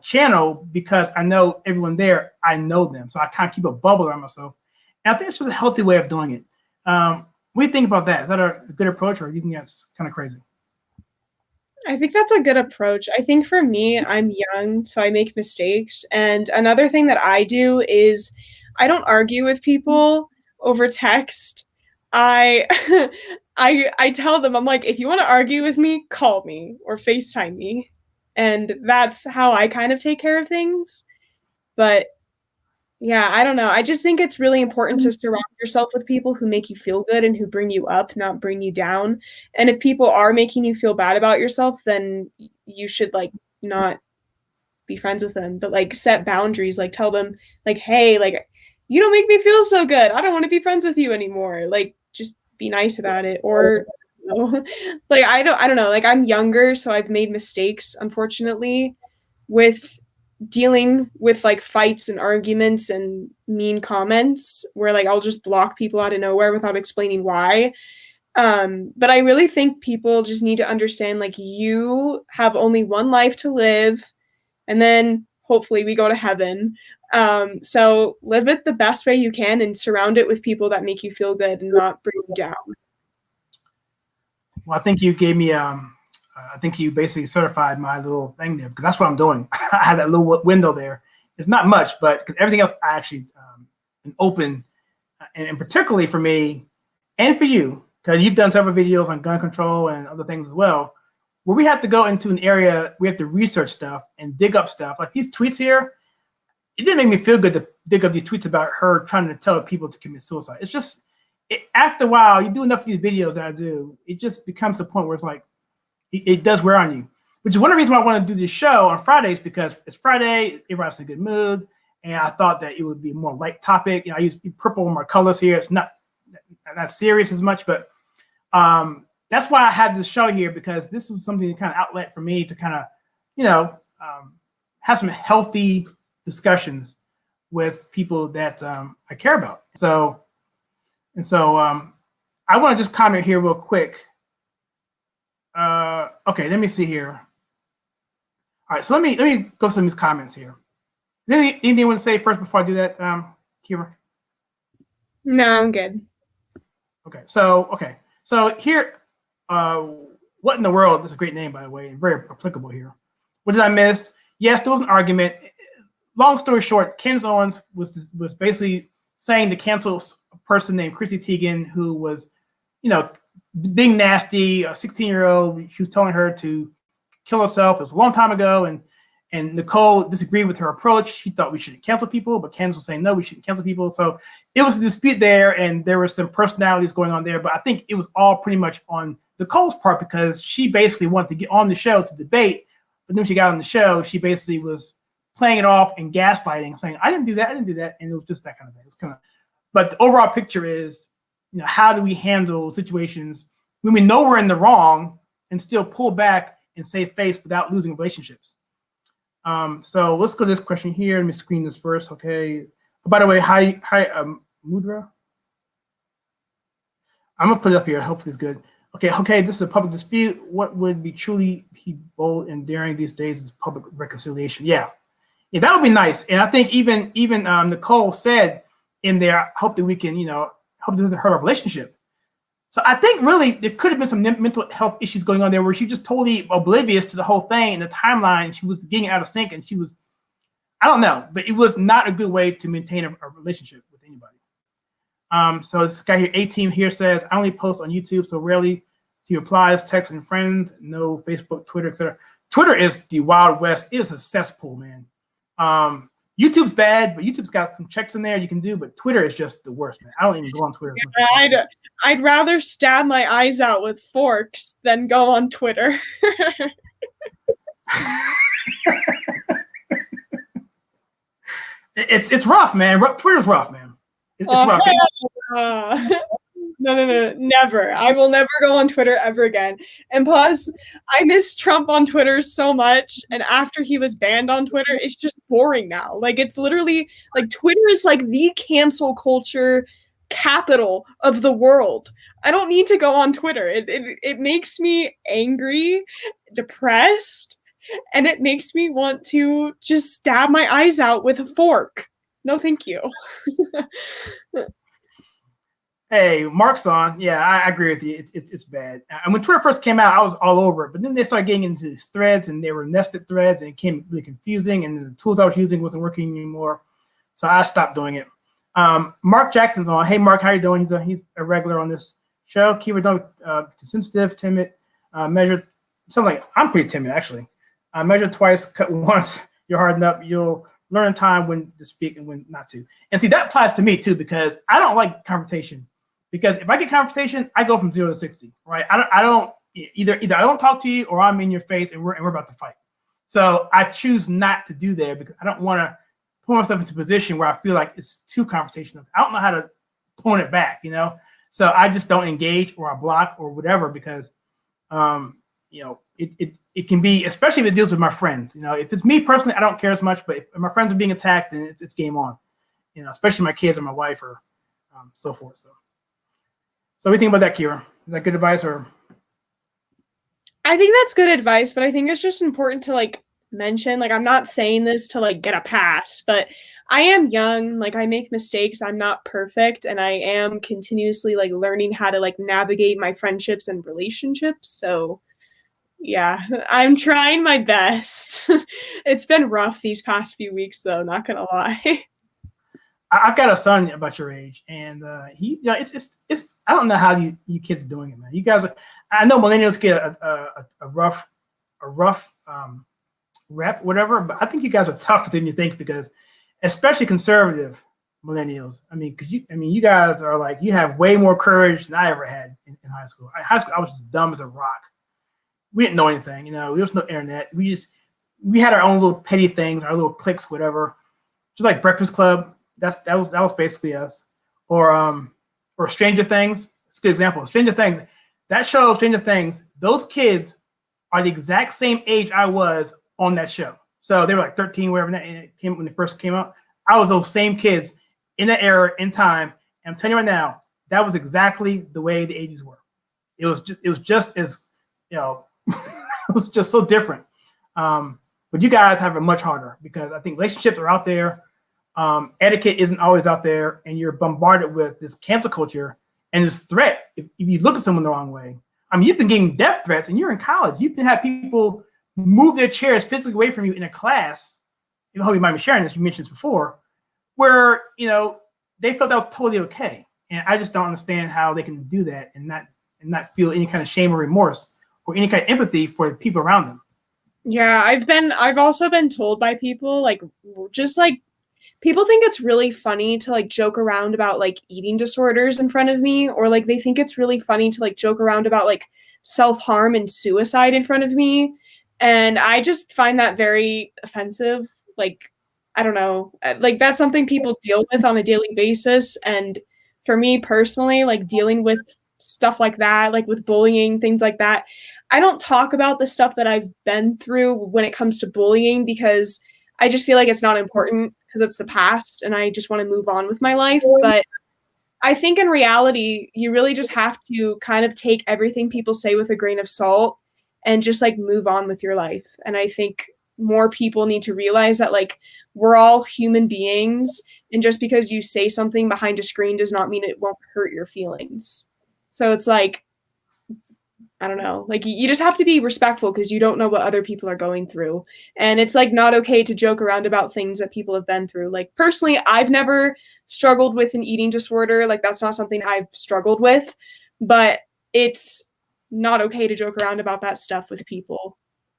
Speaker 1: channel because I know everyone there. I know them, so I kind of keep a bubble around myself. And I think it's just a healthy way of doing it. What do you think about that? Is that a good approach, or do you think that's kind of crazy?
Speaker 2: I think that's a good approach. I think for me, I'm young, so I make mistakes. And another thing that I do is I don't argue with people over text. I I tell them, I'm like, if you want to argue with me, call me or FaceTime me. And that's how I kind of take care of things. But yeah, I don't know. I just think it's really important to surround yourself with people who make you feel good and who bring you up, not bring you down. And if people are making you feel bad about yourself, then you should like not be friends with them, but like set boundaries, like tell them like, hey, like you don't make me feel so good. I don't want to be friends with you anymore. Like just be nice about it. Or you know, like I don't know. Like I'm younger, so I've made mistakes, unfortunately, with dealing with like fights and arguments and mean comments where like I'll just block people out of nowhere without explaining why. But I really think people just need to understand like you have only one life to live, and then hopefully we go to heaven. So live it the best way you can and surround it with people that make you feel good and not bring you down.
Speaker 1: Well, I think you gave me I think you basically certified my little thing there, because that's what I'm doing. I have that little window there. It's not much, but because everything else I actually am open, and particularly for me and for you, because you've done several videos on gun control and other things as well, where we have to go into an area, we have to research stuff and dig up stuff. Like these tweets here, it didn't make me feel good to dig up these tweets about her trying to tell people to commit suicide. It's just, after a while, you do enough of these videos that I do, it just becomes a point where it's like, it does wear on you, which is one of the reasons why I want to do this show on Fridays, because it's Friday, everybody's in a good mood, and I thought that it would be a more light topic. You know, I use purple in my colors here. It's not serious as much, but that's why I have this show here, because this is something to kind of outlet for me to kind of, you know, have some healthy discussions with people that I care about. So I want to just comment here real quick. Okay, let me see here. All right, so let me go through these comments here. Anything you want to say first before I do that, Kyra?
Speaker 2: No, I'm good.
Speaker 1: Okay, so here, what in the world? That's a great name, by the way, and very applicable here. What did I miss? Yes, there was an argument. Long story short, Candace Owens was basically saying to cancel a person named Chrissy Teigen, who was, you know, being nasty, a 16-year-old. She was telling her to kill herself. It was a long time ago, and Nicole disagreed with her approach. She thought we shouldn't cancel people, but Candace was saying, no, we shouldn't cancel people. So it was a dispute there, and there were some personalities going on there, but I think it was all pretty much on Nicole's part, because she basically wanted to get on the show to debate, but then when she got on the show, she basically was playing it off and gaslighting, saying, I didn't do that, and it was just that kind of thing. It was kind of, but the overall picture is, you know, how do we handle situations when we know we're in the wrong and still pull back and save face without losing relationships? So let's go to this question here. Let me screen this first. Okay. By the way, hi, Mudra. I'm gonna put it up here. Hopefully it's good. Okay. This is a public dispute. What would be truly be bold and daring these days is public reconciliation. Yeah, that would be nice. And I think even Nicole said in there, I hope that we can, you know, hope it doesn't hurt our relationship. So I think really there could have been some mental health issues going on there, where she just totally oblivious to the whole thing and the timeline. She was getting out of sync, and she was, I don't know, but it was not a good way to maintain a relationship with anybody. So this guy here, A-Team here, says, I only post on YouTube, so rarely see replies, texts, and friends, no Facebook, Twitter, etc. Twitter is the Wild West. It is a cesspool, man. YouTube's bad, but YouTube's got some checks in there you can do, but Twitter is just the worst, man. I don't even go on Twitter.
Speaker 2: I'd rather stab my eyes out with forks than go on Twitter.
Speaker 1: It's rough, man. Twitter's rough, man. It's rough.
Speaker 2: No, never. I will never go on Twitter ever again. And plus, I miss Trump on Twitter so much. And after he was banned on Twitter, it's just boring now. Like, it's literally, like, Twitter is like the cancel culture capital of the world. I don't need to go on Twitter. It makes me angry, depressed, and it makes me want to just stab my eyes out with a fork. No, thank you.
Speaker 1: Hey, Mark's on. Yeah, I agree with you. It's bad. And when Twitter first came out, I was all over it. But then they started getting into these threads, and they were nested threads, and it became really confusing. And the tools I was using wasn't working anymore, so I stopped doing it. Mark Jackson's on. Hey, Mark, how you doing? He's a regular on this show. Keyword don't sensitive, timid, measured. Something like I'm pretty timid actually. Measure twice, cut once. You're hardened up. You'll learn in time when to speak and when not to. And see, that applies to me too, because I don't like confrontation. Because if I get confrontation, I go from 0 to 60, right? I don't either I don't talk to you or I'm in your face and we're about to fight. So I choose not to do that because I don't want to put myself into a position where I feel like it's too confrontational. I don't know how to tone it back, you know? So I just don't engage or I block or whatever because, it can be, especially if it deals with my friends. You know, if it's me personally, I don't care as much, but if my friends are being attacked, then it's game on. You know, especially my kids or my wife or so forth. So what do you think about that, Kyra? Is that good advice or?
Speaker 2: I think that's good advice, but I think it's just important to like mention, like, I'm not saying this to like get a pass, but I am young, like I make mistakes. I'm not perfect. And I am continuously like learning how to like navigate my friendships and relationships. So yeah, I'm trying my best. It's been rough these past few weeks though, not gonna lie.
Speaker 1: I've got a son about your age, and he, it's. I don't know how you kids are doing it, man. You guys are. I know millennials get a rough rep, whatever, but I think you guys are tougher than you think because, especially conservative millennials. I mean, you guys are like you have way more courage than I ever had in high school. High school, I was just dumb as a rock. We didn't know anything, there was no internet. We had our own little petty things, our little cliques, whatever. Just like Breakfast Club. That was basically us, or Stranger Things. It's a good example. Stranger Things, that show, Stranger Things. Those kids are the exact same age I was on that show. So they were like 13, whatever. When it first came out, I was those same kids in that era, in time. And I'm telling you right now, that was exactly the way the 80s were. It was just as it was just so different. But you guys have it much harder because I think relationships are out there. Etiquette isn't always out there, and you're bombarded with this cancel culture and this threat. If you look at someone the wrong way, I mean, you've been getting death threats, and you're in college. You can have people move their chairs physically away from you in a class. I hope you might be sharing this. You mentioned this before, where they felt that was totally okay, and I just don't understand how they can do that and not feel any kind of shame or remorse or any kind of empathy for the people around them.
Speaker 2: Yeah, I've also been told by people people think it's really funny to like joke around about like eating disorders in front of me, or like they think it's really funny to like joke around about like self-harm and suicide in front of me. And I just find that very offensive. Like, I don't know, like that's something people deal with on a daily basis. And for me personally, like dealing with stuff like that, like with bullying, things like that, I don't talk about the stuff that I've been through when it comes to bullying because I just feel like it's not important because it's the past and I just want to move on with my life. But I think in reality, you really just have to kind of take everything people say with a grain of salt and just like move on with your life. And I think more people need to realize that like we're all human beings. And just because you say something behind a screen does not mean it won't hurt your feelings. So it's like, I don't know, like you just have to be respectful because you don't know what other people are going through. And it's like not okay to joke around about things that people have been through. Like personally, I've never struggled with an eating disorder. Like that's not something I've struggled with, but it's not okay to joke around about that stuff with people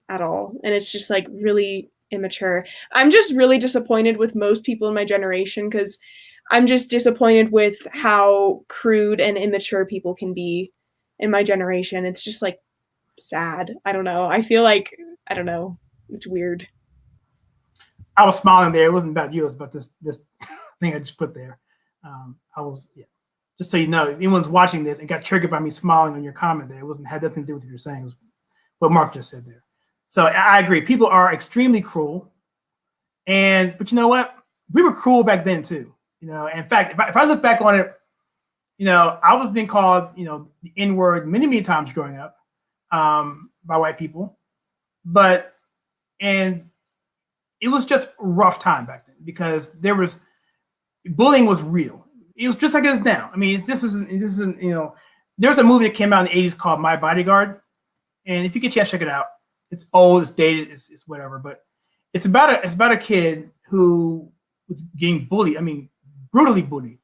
Speaker 2: at all. And it's just like really immature. I'm just really disappointed with most people in my generation because I'm just disappointed with how crude and immature people can be in my generation. It's just like sad. I don't know. I feel like, I don't know. It's weird.
Speaker 1: I was smiling there. It wasn't about you. It was about this thing I just put there. I was, yeah. Just so you know, if anyone's watching this and got triggered by me smiling on your comment there, it had nothing to do with what you're saying. It was what Mark just said there. So I agree. People are extremely cruel. But you know what? We were cruel back then too. You know, in fact, if I look back on it, you know, I was being called, you know, the N-word many, many times growing up by white people. And it was just a rough time back then because bullying was real. It was just like it is now. I mean, this isn't, you know, there's a movie that came out in the 80s called My Bodyguard. And if you get a chance, check it out. It's old, it's dated, it's whatever. But it's about a kid who was getting bullied. I mean, brutally bullied.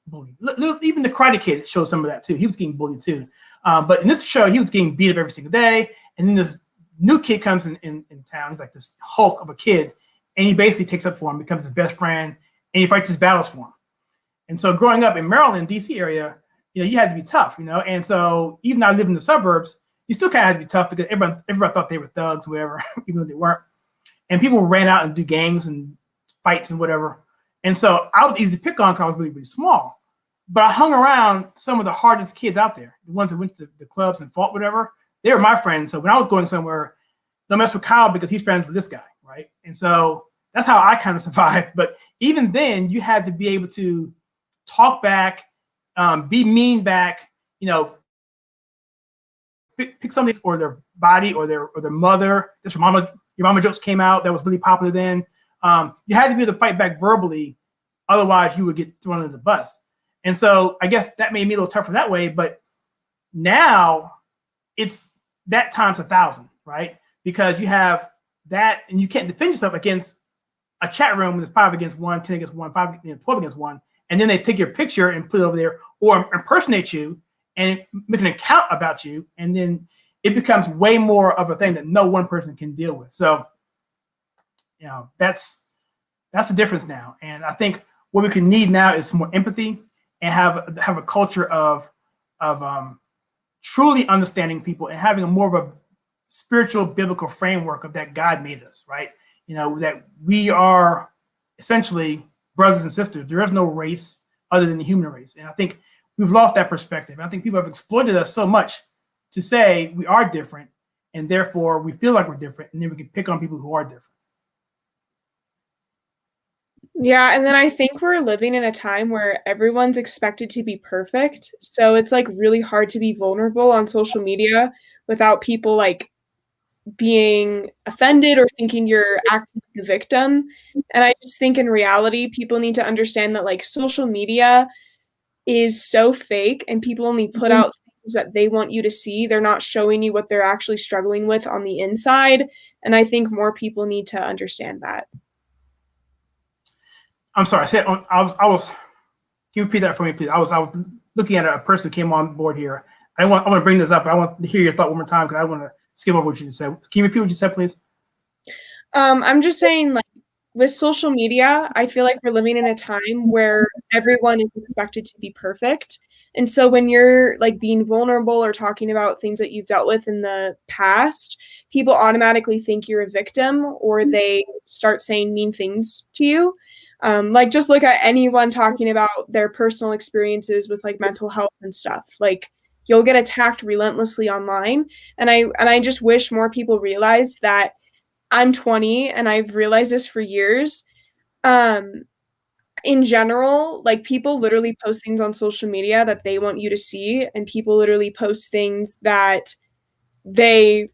Speaker 1: Even the Karate Kid showed some of that too. He was getting bullied too. But in this show, he was getting beat up every single day. And then this new kid comes in town. He's like this Hulk of a kid. And he basically takes up for him, becomes his best friend, and he fights his battles for him. And so growing up in Maryland, DC area, you know, you had to be tough, you know. And so even though I lived in the suburbs, you still kind of had to be tough because everybody thought they were thugs, whatever, even though they weren't. And people ran out and do gangs and fights and whatever. And so I was easy to pick on because I was really, really small. But I hung around some of the hardest kids out there, the ones that went to the clubs and fought, whatever. They were my friends. So when I was going somewhere, don't mess with Kyle because he's friends with this guy, right? And so that's how I kind of survived. But even then, you had to be able to talk back, be mean back, you know, pick somebody or their body or their mother. Your mama jokes came out that was really popular then. You had to be able to fight back verbally, otherwise you would get thrown under the bus. And so I guess that made me a little tougher that way. But now it's that times 1,000, right? Because you have that, and you can't defend yourself against a chat room when it's 5 against 1, 10 against 1, 5, 12 against 1, and then they take your picture and put it over there or impersonate you and make an account about you, and then it becomes way more of a thing that no one person can deal with. So, you know, that's the difference now. And I think what we can need now is more empathy and have a culture of truly understanding people and having a more of a spiritual biblical framework of that God made us, right? You know, that we are essentially brothers and sisters. There is no race other than the human race. And I think we've lost that perspective. I think people have exploited us so much to say we are different, and therefore we feel like we're different, and then we can pick on people who are different.
Speaker 2: Yeah, and then I think we're living in a time where everyone's expected to be perfect. So it's like really hard to be vulnerable on social media without people like being offended or thinking you're acting like a victim. And I just think in reality, people need to understand that like social media is so fake and people only put out things that they want you to see. They're not showing you what they're actually struggling with on the inside. And I think more people need to understand that.
Speaker 1: I'm sorry. I was. Can you repeat that for me, please? I was looking at a person who came on board here. I want to bring this up. I want to hear your thought one more time because I want to skip over what you just said. Can you repeat what you said, please?
Speaker 2: I'm just saying, like, with social media, I feel like we're living in a time where everyone is expected to be perfect. And so when you're like being vulnerable or talking about things that you've dealt with in the past, people automatically think you're a victim or they start saying mean things to you. Like just look at anyone talking about their personal experiences with like mental health and stuff. Like you'll get attacked relentlessly online. And I just wish more people realize that I'm 20 and I've realized this for years. In general, like people literally post things on social media that they want you to see, and people literally post things that they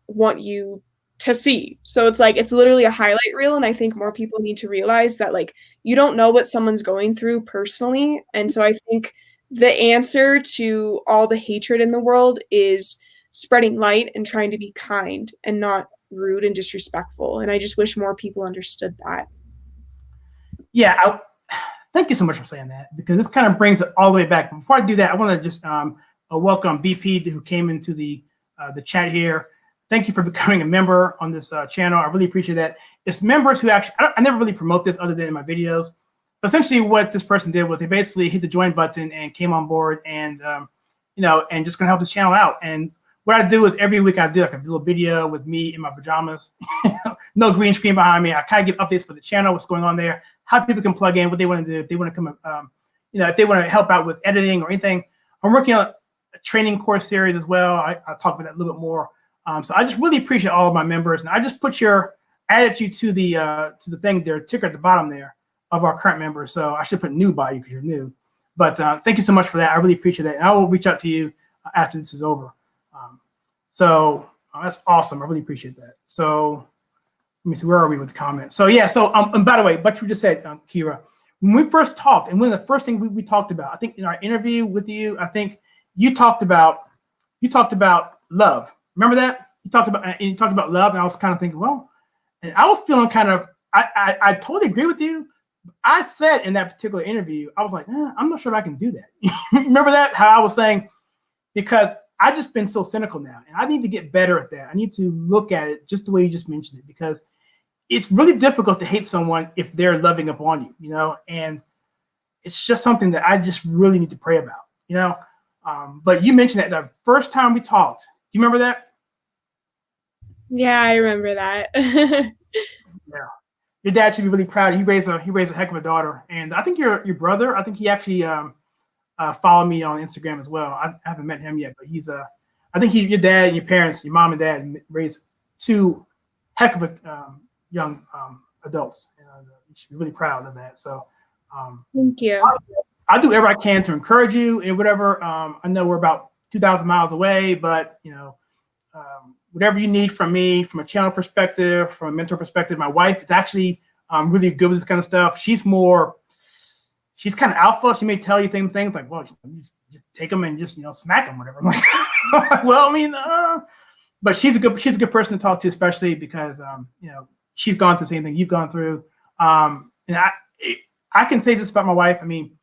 Speaker 2: want you to see. So it's like it's literally a highlight reel, and I think more people need to realize that like you don't know what someone's going through personally. And so I think the answer to all the hatred in the world is spreading light and trying to be kind and not rude and disrespectful. And I just wish more people understood that.
Speaker 1: Yeah, thank you so much for saying that, because this kind of brings it all the way back. Before I do that, I want to just welcome BP who came into the chat here. thank you for becoming a member on this channel. I really appreciate that. It's members who actually, I never really promote this other than in my videos. But essentially what this person did was they basically hit the join button and came on board and, and just gonna help the channel out. And what I do is every week I do like a little video with me in my pajamas, no green screen behind me. I kind of give updates for the channel, what's going on there, how people can plug in, what they want to do, if they want to come, if they want to help out with editing or anything. I'm working on a training course series as well. I'll talk about that a little bit more. So I just really appreciate all of my members, and I just added you to the thing there, ticker at the bottom there of our current members. So I should put new by you because you're new. But thank you so much for that. I really appreciate that, and I will reach out to you after this is over. So that's awesome. I really appreciate that. So let me see, where are we with the comments? So yeah. So and by the way, but you just said, Kyra, when we first talked, and one of the first things we talked about, I think in our interview with you, I think you talked about love. Remember that? You talked about love, and I was kind of thinking, well, and I was feeling kind of, I totally agree with you. I said in that particular interview, I was like, I'm not sure if I can do that. Remember that? How I was saying, because I've just been so cynical now, and I need to get better at that. I need to look at it just the way you just mentioned it, because it's really difficult to hate someone if they're loving upon you, and it's just something that I just really need to pray about, But you mentioned that the first time we talked. Do you remember that?
Speaker 2: Yeah, I remember that.
Speaker 1: Yeah, your dad should be really proud. He raised a heck of a daughter, and I think your brother. I think he actually followed me on Instagram as well. I haven't met him yet, but he's I think your dad and your parents, your mom and dad, raised two heck of a young adults. And, you should be really proud of that. So
Speaker 2: thank you.
Speaker 1: I do whatever I can to encourage you and whatever. I know we're about 2,000 miles away, but whatever you need from me, from a channel perspective, from a mentor perspective. My wife is actually really good with this kind of stuff. She's kind of alpha. She may tell you things like, well, just take them and just smack them, whatever. I'm like, well, I mean, but she's a good person to talk to, especially because she's gone through the same thing you've gone through. And I can say this about my wife. I mean,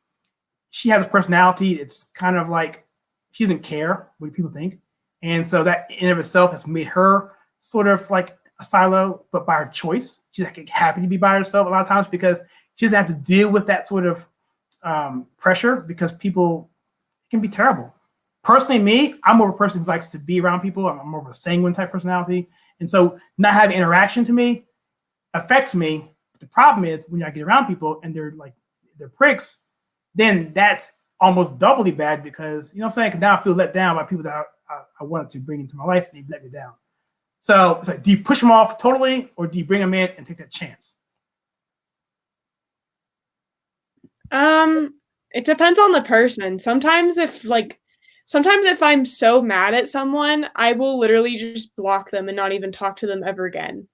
Speaker 1: she has a personality. It's kind of like she doesn't care what people think. And so that in of itself has made her sort of like a silo, but by her choice. She's like happy to be by herself a lot of times because she doesn't have to deal with that sort of pressure, because people can be terrible. Personally, me, I'm more of a person who likes to be around people. I'm more of a sanguine type personality. And so not having interaction to me affects me. The problem is when I get around people and they're pricks, then that's almost doubly bad, because you know what I'm saying? Because now I feel let down by people that I wanted to bring into my life, and they let me down. So it's like, do you push them off totally, or do you bring them in and take that chance?
Speaker 2: It depends on the person. Sometimes if I'm so mad at someone, I will literally just block them and not even talk to them ever again.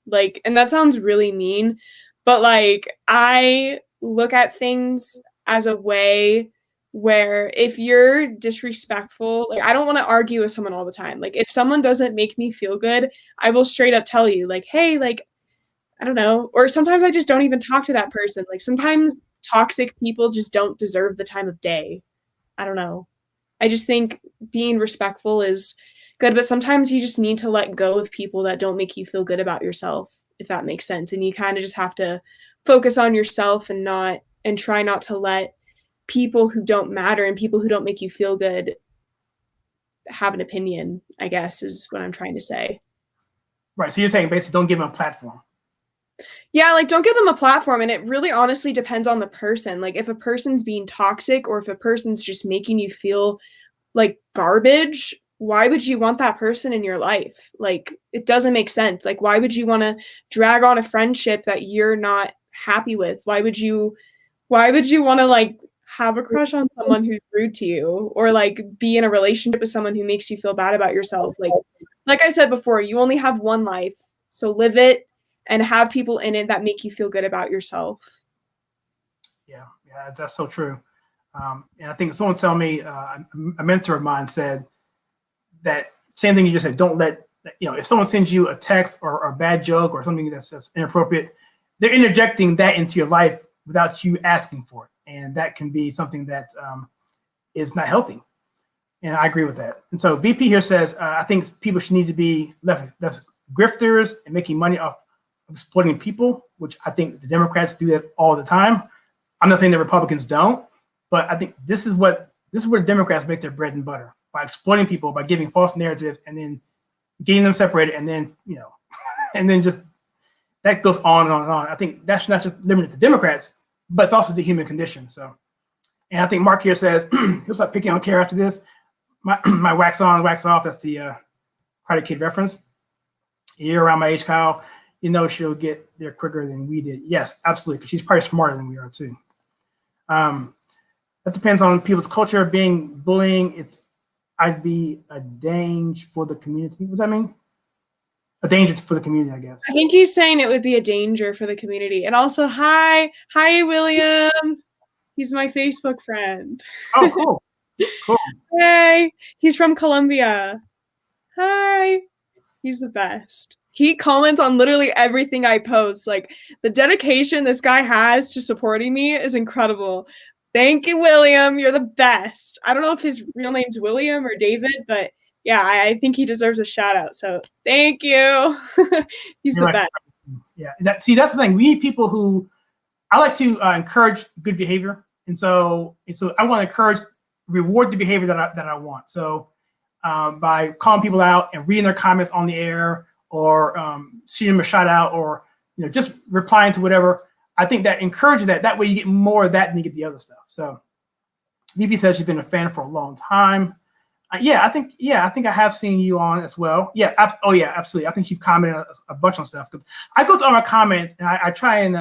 Speaker 2: And that sounds really mean, but I look at things as a way where if you're disrespectful, I don't want to argue with someone all the time. If someone doesn't make me feel good, I will straight up tell you, hey, I don't know. Or sometimes I just don't even talk to that person. Sometimes toxic people just don't deserve the time of day. I don't know. I just think being respectful is good, but sometimes you just need to let go of people that don't make you feel good about yourself, if that makes sense. And you kind of just have to focus on yourself and try not to let people who don't matter and people who don't make you feel good have an opinion, I guess, is what I'm trying to say.
Speaker 1: Right. So you're saying basically don't give them a platform.
Speaker 2: Yeah, don't give them a platform. And it really honestly depends on the person. If a person's being toxic, or if a person's just making you feel like garbage, why would you want that person in your life? It doesn't make sense. Why would you want to drag on a friendship that you're not happy with? Why would you want to have a crush on someone who's rude to you, or be in a relationship with someone who makes you feel bad about yourself? Like I said before, you only have one life, so live it and have people in it that make you feel good about yourself.
Speaker 1: Yeah, that's so true. And I think someone told me, a mentor of mine said that same thing you just said. Don't let, if someone sends you a text or a bad joke or something that's inappropriate, they're interjecting that into your life without you asking for it. And that can be something that is not healthy. And I agree with that. And so VP here says, I think people should need to be left grifters and making money off of exploiting people, which I think the Democrats do that all the time. I'm not saying the Republicans don't, but I think this is where Democrats make their bread and butter, by exploiting people, by giving false narratives and then getting them separated, and then, and then just that goes on and on and on. I think that's not just limited to Democrats, but it's also the human condition. So, and I think Mark here says he'll start picking on Kyra after this. My wax on, wax off. That's the Karate Kid reference. You're around my age, Kyle. She'll get there quicker than we did. Yes, absolutely, because she's probably smarter than we are too. That depends on people's culture. Being bullying, I'd be a danger for the community. What does that mean? A danger for the community, I guess.
Speaker 2: I think he's saying it would be a danger for the community. And also, hi, William. He's my Facebook friend.
Speaker 1: Oh, cool. Cool.
Speaker 2: Hey, he's from Colombia. Hi. He's the best. He comments on literally everything I post. Like, the dedication this guy has to supporting me is incredible. Thank you, William. You're the best. I don't know if his real name's William or David, but yeah, I think he deserves a shout out. So thank you. He's the best.
Speaker 1: Yeah. That's the thing. We need people who, I like to encourage good behavior. And so I want to reward the behavior that I want. So by calling people out and reading their comments on the air, or shooting them a shout out, or just replying to whatever, I think that encourages that. That way you get more of that than you get the other stuff. So VP says she's been a fan for a long time. I think I have seen you on as well. Yeah. Absolutely. I think you've commented a bunch on stuff. Because I go through all my comments and I try and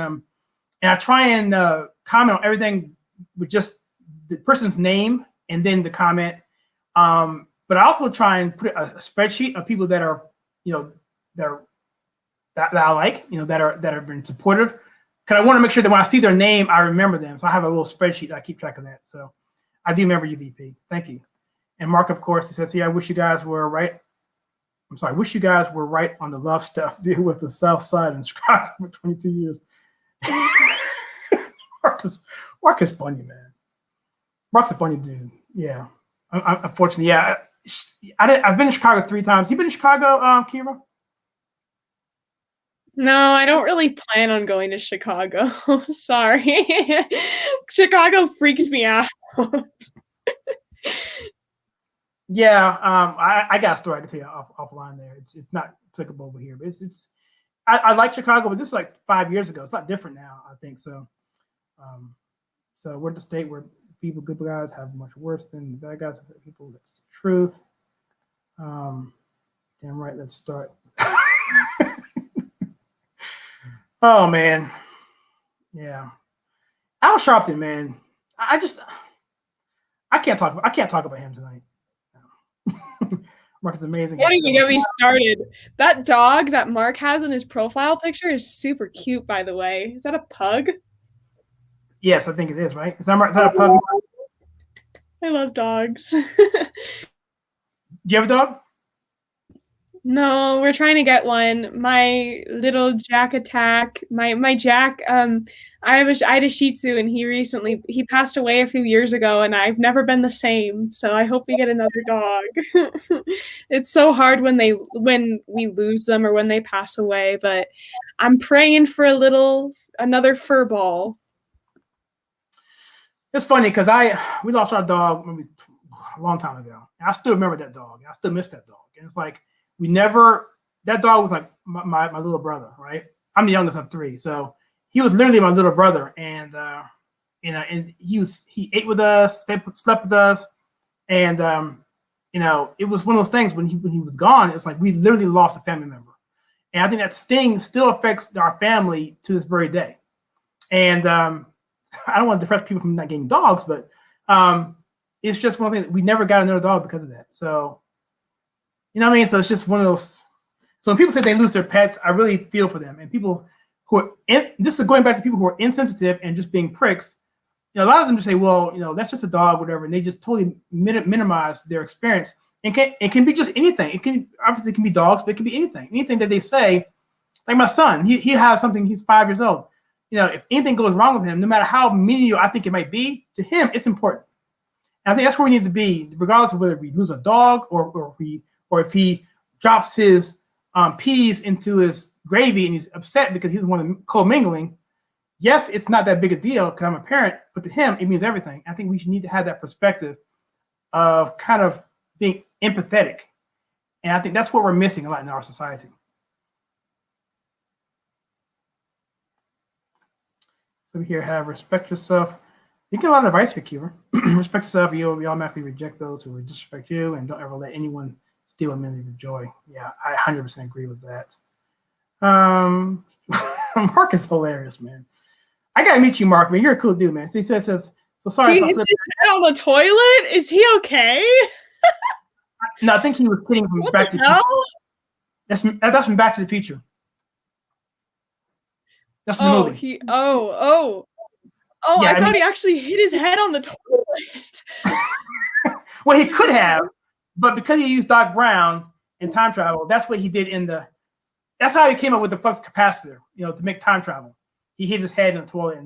Speaker 1: comment on everything with just the person's name and then the comment. But I also try and put a spreadsheet of people that are, that I like, that have been supportive. Because I want to make sure that when I see their name, I remember them. So I have a little spreadsheet that I keep track of that. So I do remember you, VP. Thank you. And Mark, of course, he says, I wish you guys were right. I wish you guys were right on the love stuff. Deal with the South Side in Chicago for 22 years. Mark is funny, man. Mark's a funny dude. Yeah. Unfortunately, yeah. I've been to Chicago 3 times. You been to Chicago, Kyra?
Speaker 2: No, I don't really plan on going to Chicago. Sorry. Chicago freaks me out.
Speaker 1: Yeah, I got a story I can tell you offline there. It's not applicable over here, but I like Chicago, but this is like 5 years ago. It's a lot different now, I think. So so we're the state where good guys have much worse than the bad guys. People, that's the truth. Damn right, let's start. Oh man. Yeah. Al Sharpton, man. I can't talk about him tonight. Mark is amazing.
Speaker 2: Why don't you get me started? That dog that Mark has in his profile picture is super cute, by the way. Is that a pug?
Speaker 1: Yes, I think it is, right? Is that a pug?
Speaker 2: I love dogs.
Speaker 1: Do you have a dog?
Speaker 2: No, we're trying to get one. My little Jack Attack, my Jack, I had a Shih Tzu, and he passed away a few years ago, and I've never been the same. So I hope we get another dog. It's so hard when we lose them or when they pass away, but I'm praying for another fur ball.
Speaker 1: It's funny because we lost our dog maybe a long time ago. And I still remember that dog. I still miss that dog. And it's like that dog was like my little brother, right? I'm the youngest of 3. So he was literally my little brother. And and he ate with us, slept with us. And it was one of those things when he was gone, it's like we literally lost a family member. And I think that sting still affects our family to this very day. And I don't want to depress people from not getting dogs, but it's just one thing that we never got another dog because of that. So, you know what I mean? So it's just one of those. So when people say they lose their pets, I really feel for them. And people who are, this is going back to people who are insensitive and just being pricks. A lot of them just say, well, that's just a dog, whatever. And they just totally minimize their experience. And it can be just anything. It can be dogs, but it can be anything. Anything that they say, like my son, he has something, he's 5 years old. If anything goes wrong with him, no matter how menial I think it might be, to him, it's important. And I think that's where we need to be, regardless of whether we lose a dog or if he drops his peas into his gravy and he's upset because he's the one co-mingling. Yes, it's not that big a deal because I'm a parent, but to him, it means everything. I think we should need to have that perspective of kind of being empathetic. And I think that's what we're missing a lot in our society. So we here have respect yourself. You get a lot of advice here, Kyra. Respect yourself. You automatically reject those who disrespect you, and don't ever let anyone steal a minute of your joy. Yeah, I 100% agree with that. Mark is hilarious, man. I gotta meet you, Mark. Man, you're a cool dude, man. So he says, so sorry.
Speaker 2: He hit his head on the toilet. Is he okay?
Speaker 1: No, I think he was kidding from Back to the Future. That's from Back to the Future. That's the movie.
Speaker 2: Yeah, I thought he actually hit his head on the toilet.
Speaker 1: Well, he could have, but because he used Doc Brown in time travel, that's what he did that's how he came up with the flux capacitor, to make time travel. He hit his head in the toilet.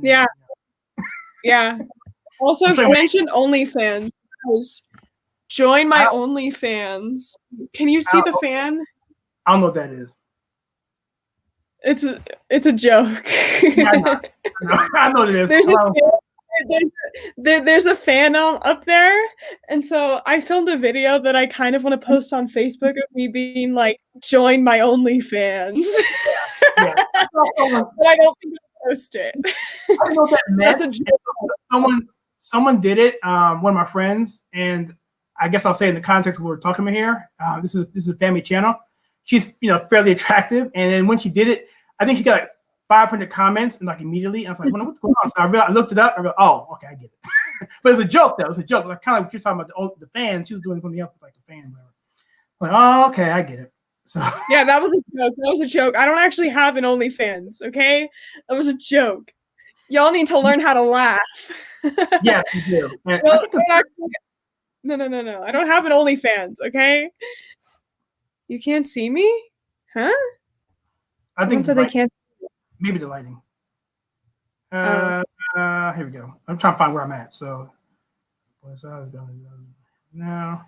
Speaker 2: Yeah. Also, if you mentioned OnlyFans, join my OnlyFans. Can you see the fan?
Speaker 1: I don't know what that is.
Speaker 2: It's a joke.
Speaker 1: Yeah, I know what it is.
Speaker 2: There's a fan up there, and so I filmed a video that I kind of want to post on Facebook of me being like, "Join my OnlyFans." Yeah. But I don't think I'll post it.
Speaker 1: I don't know what that meant. That's a joke. Someone did it. One of my friends, and I guess I'll say in the context of what we're talking about here. This is a family channel. She's fairly attractive, and then when she did it, I think she got like 500 comments and like immediately. And I was like, what's going on? So I looked it up. I go, oh, okay, I get it. But it's a joke, though. It's a joke. Like kind of what you're talking about, the fan. She was doing something else with like a fan or whatever. I'm like, oh, okay, I get it. So
Speaker 2: yeah, that was a joke. I don't actually have an OnlyFans, okay? That was a joke. Y'all need to learn how to laugh.
Speaker 1: Yes, you do.
Speaker 2: No. I don't have an OnlyFans, okay? You can't see me? Huh?
Speaker 1: I think
Speaker 2: they can't.
Speaker 1: Maybe the lighting. Here we go. I'm trying to find where I'm at. So, what's I was going now?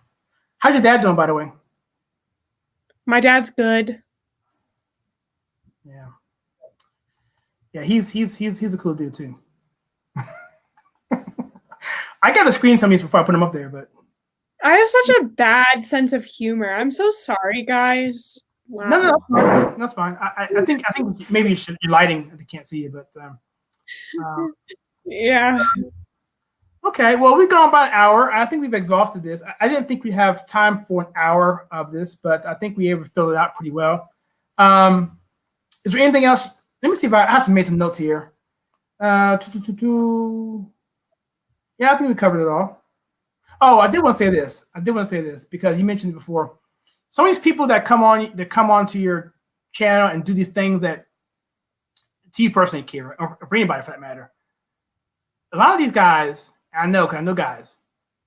Speaker 1: How's your dad doing, by the way?
Speaker 2: My dad's good.
Speaker 1: Yeah, he's a cool dude too. I gotta screen some of these before I put them up there, but
Speaker 2: I have such a bad sense of humor. I'm so sorry, guys. Wow.
Speaker 1: No, that's fine. I think maybe your lighting. I can't see you, but
Speaker 2: yeah.
Speaker 1: Okay, well, we've gone about an hour. I think we've exhausted this. I didn't think we have time for an hour of this, but I think we were able to fill it out pretty well. Is there anything else? Let me see if I have made some notes here. Yeah, I think we covered it all. Oh, I did want to say this because you mentioned it before. Some of these people that come onto your channel and do these things that, to you personally, Kyra, or for anybody for that matter, a lot of these guys, I know guys,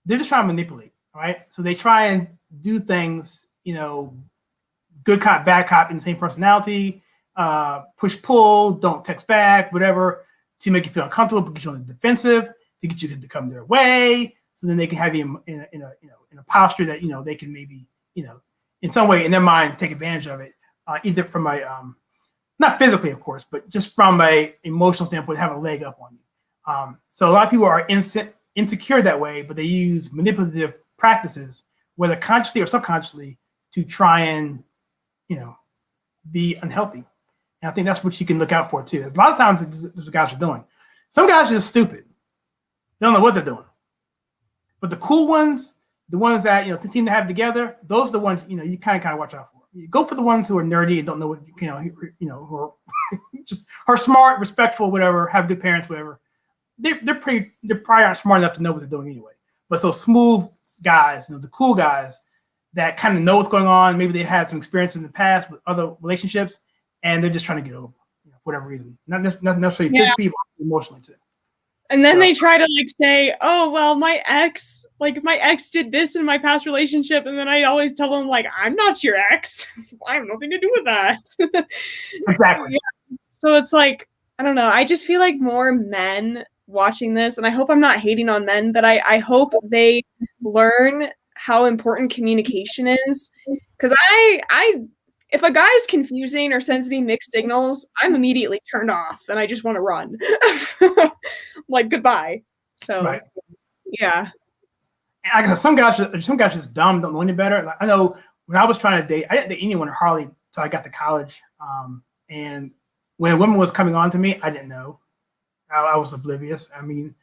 Speaker 1: they're just trying to manipulate, right? So they try and do things, good cop, bad cop in the same personality, push pull, don't text back, whatever, to make you feel uncomfortable, put you on the defensive, to get you to come their way, so then they can have you in a posture that they can maybe in some way in their mind take advantage of it, either from a not physically, of course, but just from a emotional standpoint, have a leg up on you. So a lot of people are insecure that way, but they use manipulative practices, whether consciously or subconsciously, to try and be unhealthy. And I think that's what you can look out for too. A lot of times, this is what guys are doing. Some guys are just stupid. They don't know what they're doing. But the cool ones, the ones that seem to have it together, those are the ones you kind of watch out for. You go for the ones who are nerdy and don't know what who are just are smart, respectful, whatever, have good parents, whatever. They probably aren't smart enough to know what they're doing anyway. But so smooth guys, the cool guys that kind of know what's going on. Maybe they had some experience in the past with other relationships, and they're just trying to get over for whatever reason. Not necessarily physically, but emotionally too.
Speaker 2: And then they try to say, oh, well, my ex did this in my past relationship. And then I always tell them, I'm not your ex. I have nothing to do with that.
Speaker 1: Exactly.
Speaker 2: Yeah. So it's I don't know. I just feel like more men watching this, and I hope I'm not hating on men, but I hope they learn how important communication is. Because if a guy is confusing or sends me mixed signals, I'm immediately turned off and I just want to run. Like, goodbye. So,
Speaker 1: Right.
Speaker 2: yeah.
Speaker 1: I guess some guys just dumb, don't know any better. Like, I know when I was trying to date, I didn't date anyone in Harley until I got to college. And when a woman was coming on to me, I didn't know. I was oblivious. I mean,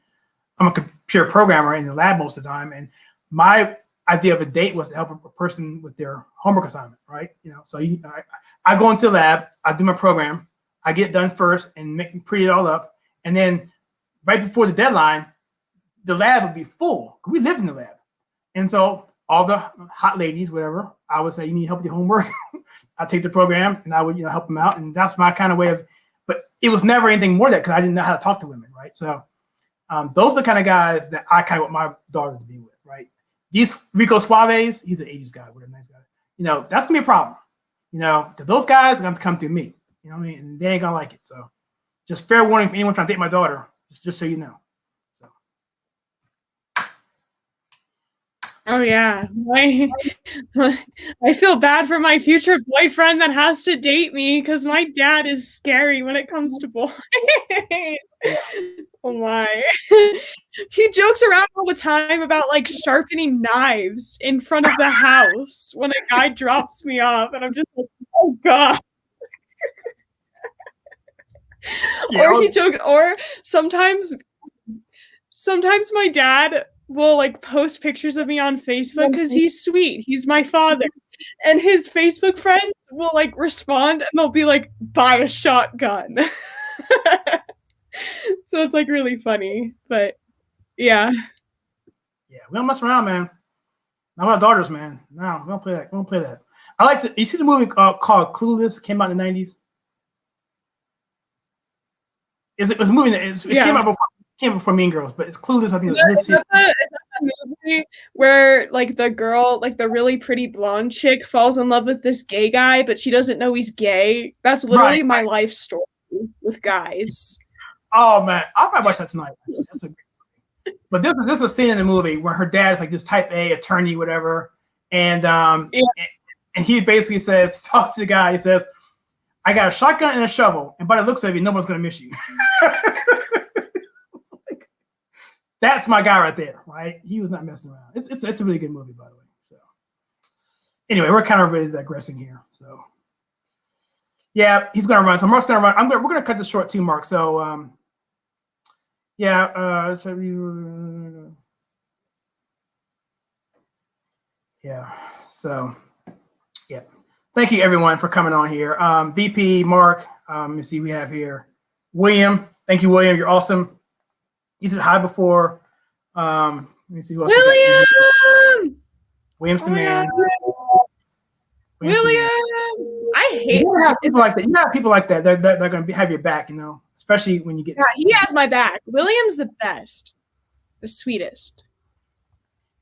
Speaker 1: I'm a computer programmer in the lab most of the time, and my idea of a date was to help a person with their homework assignment, right? So I go into the lab, I do my program, I get it done first and print it all up, and then right before the deadline, the lab would be full. We lived in the lab, and so all the hot ladies, whatever, I would say, you need help with your homework. I take the program and I would help them out, and that's my kind of way of. But it was never anything more than that because I didn't know how to talk to women, right? So those are the kind of guys that I kind of want my daughter to be with, right? These Rico Suaves, he's an 80s guy, whatever, nice guy. That's gonna be a problem, because those guys are gonna come through me, you know what I mean? And they ain't gonna like it. So just fair warning for anyone trying to date my daughter, just so you know.
Speaker 2: Oh yeah, I feel bad for my future boyfriend that has to date me because my dad is scary when it comes to boys. Oh my. He jokes around all the time about like sharpening knives in front of the house when a guy drops me off, and I'm just like, oh god. Or he jokes, or sometimes my dad will like post pictures of me on Facebook because he's sweet. He's my father. And his Facebook friends will like respond and they'll be like, buy a shotgun. So it's like really funny. But yeah.
Speaker 1: Yeah, we don't mess around, man. Not our daughters, man. No, we don't play that. We don't play that. I like you see the movie called Clueless, came out in the 90s? It was a movie that came before Mean Girls, but it's Clueless. I think
Speaker 2: is that the movie where like the girl, like the really pretty blonde chick, falls in love with this gay guy, but she doesn't know he's gay? That's literally my life story with guys.
Speaker 1: Oh man, I'll probably watch that tonight. That's a great movie. But this is a scene in the movie where her dad's like this type A attorney, whatever, and and he basically talks to the guy. He says, "I got a shotgun and a shovel, and by the looks of it, no one's gonna miss you." That's my guy right there, right? He was not messing around. It's a really good movie, by the way. So anyway, we're kind of really digressing here. So yeah, he's gonna run. So Mark's gonna run. We're gonna cut this short too, Mark. So yeah. So yeah. Thank you everyone for coming on here. BP, Mark. Let me see. We have here William. Thank you, William. You're awesome. You said hi before. Let me see who else. William's the man.
Speaker 2: William. I hate
Speaker 1: people like that. You have people like that. They're going to have your back, especially when you get.
Speaker 2: Yeah, he has my back. William's the best, the sweetest.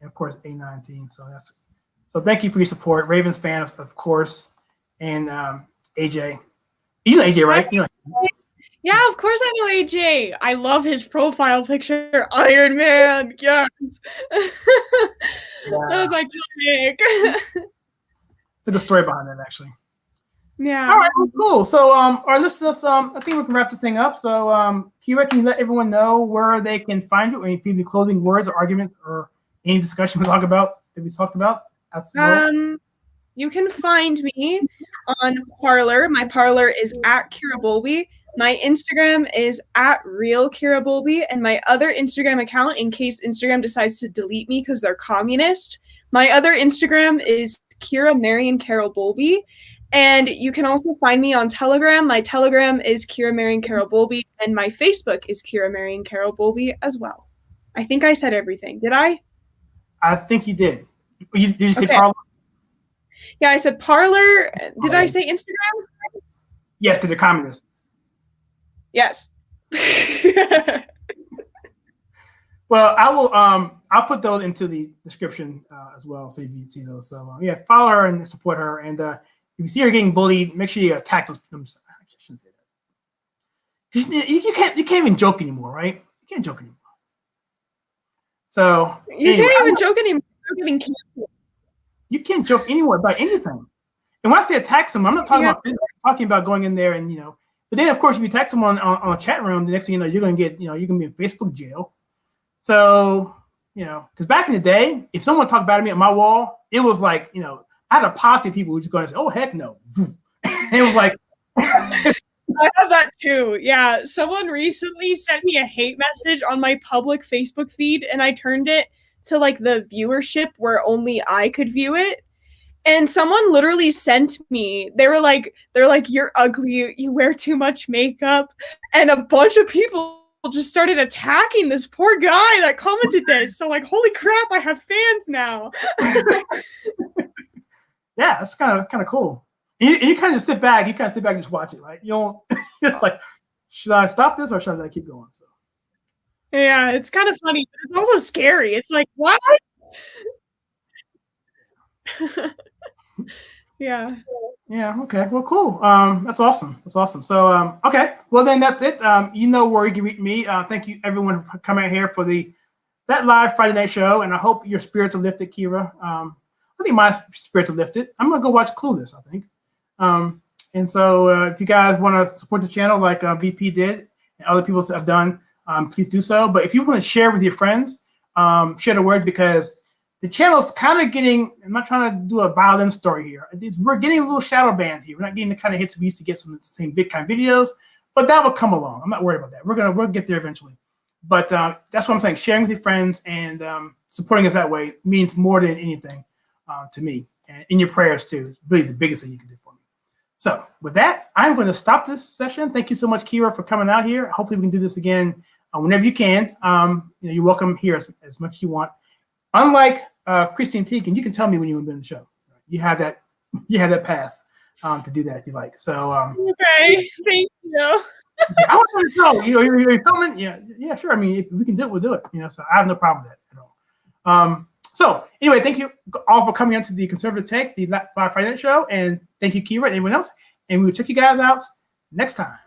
Speaker 1: And of course, A9 team. So thank you for your support. Ravens fan, of course, and AJ. You know AJ, right?
Speaker 2: Yeah, of course I know AJ. I love his profile picture. Iron Man, yes. That was iconic.
Speaker 1: It's a good story behind that, actually.
Speaker 2: Yeah.
Speaker 1: All right, cool. So, all right, let's just, I think we can wrap this thing up. So, Kyra, can you let everyone know where they can find you? Any closing words or arguments or any discussion we talked about?
Speaker 2: You can find me on Parler. My Parler is at Kyra Bolby. My Instagram is at real Kyra Bolby, and my other Instagram account, in case Instagram decides to delete me because they're communist, my other Instagram is Kyra Marion Carol Bolby. And you can also find me on Telegram. My Telegram is Kyra Marion Carol Bolby, and my Facebook is Kyra Marion Carol Bolby as well. I think I said everything. Did I?
Speaker 1: I think you did. Did you say Parler?
Speaker 2: Yeah, I said Parler. Did I say Instagram?
Speaker 1: Yes, because they're communists.
Speaker 2: Yes.
Speaker 1: Well, I will. I'll put those into the description as well, so you can see those. So yeah, follow her and support her. And if you see her getting bullied, make sure you attack those. I shouldn't say that. You can't even joke anymore, right? You can't joke anymore. So
Speaker 2: you
Speaker 1: anyway,
Speaker 2: can't even joke anymore. You're getting canceled.
Speaker 1: You can't joke anymore about anything. And when I say attack someone, I'm not talking about physically, I'm talking about going in there and But then of course, if you attack someone on a chat room, the next thing you know, you're gonna get you're gonna be in Facebook jail. So because back in the day, if someone talked bad to me on my wall, it was like I had a posse of people who just going to say, "Oh heck no," and it was like.
Speaker 2: I have that too. Yeah. Someone recently sent me a hate message on my public Facebook feed, and I turned it to like the viewership where only I could view it. And someone literally sent me, they're like, "You're ugly, you wear too much makeup." And a bunch of people just started attacking this poor guy that commented this. So like, holy crap, I have fans now.
Speaker 1: Yeah, that's kind of cool. And you kind of sit back. You kind of sit back and just watch it, right? You don't. It's like, should I stop this or should I keep going? So.
Speaker 2: Yeah, it's kind of funny, but it's also scary. It's like, what? Yeah.
Speaker 1: Yeah. Okay. Well, cool. That's awesome. That's awesome. So, okay. Well, then that's it. You know where you can reach me. Thank you, everyone, for coming out here for that live Friday night show, and I hope your spirits are lifted, Kyra. I think my spirits are lifted. I'm gonna go watch Clueless, I think. And so if you guys want to support the channel like VP did and other people have done, please do so. But if you want to share with your friends, share the word, because the channel's kind of getting, I'm not trying to do a violin story here. We're getting a little shadow band here. We're not getting the kind of hits we used to get some of the same big kind of videos, but that will come along. I'm not worried about that. We'll get there eventually. But that's what I'm saying. Sharing with your friends and supporting us that way means more than anything to me. And in your prayers too, it's really the biggest thing you can do for me. So with that, I'm going to stop this session. Thank you so much, Kyra, for coming out here. Hopefully we can do this again whenever you can. You're welcome here as much as you want. Unlike Christine Teigen, you can tell me when you want to be on the show. You have that pass to do that if you like. So
Speaker 2: okay, thank you.
Speaker 1: I want to know. Are you filming? Yeah, sure. I mean, if we can do it, we'll do it. So I have no problem with that at all. So anyway, thank you all for coming on to the Conservative Take, the Live Friday Night Show, and thank you, Kyra, and everyone else. And we will check you guys out next time.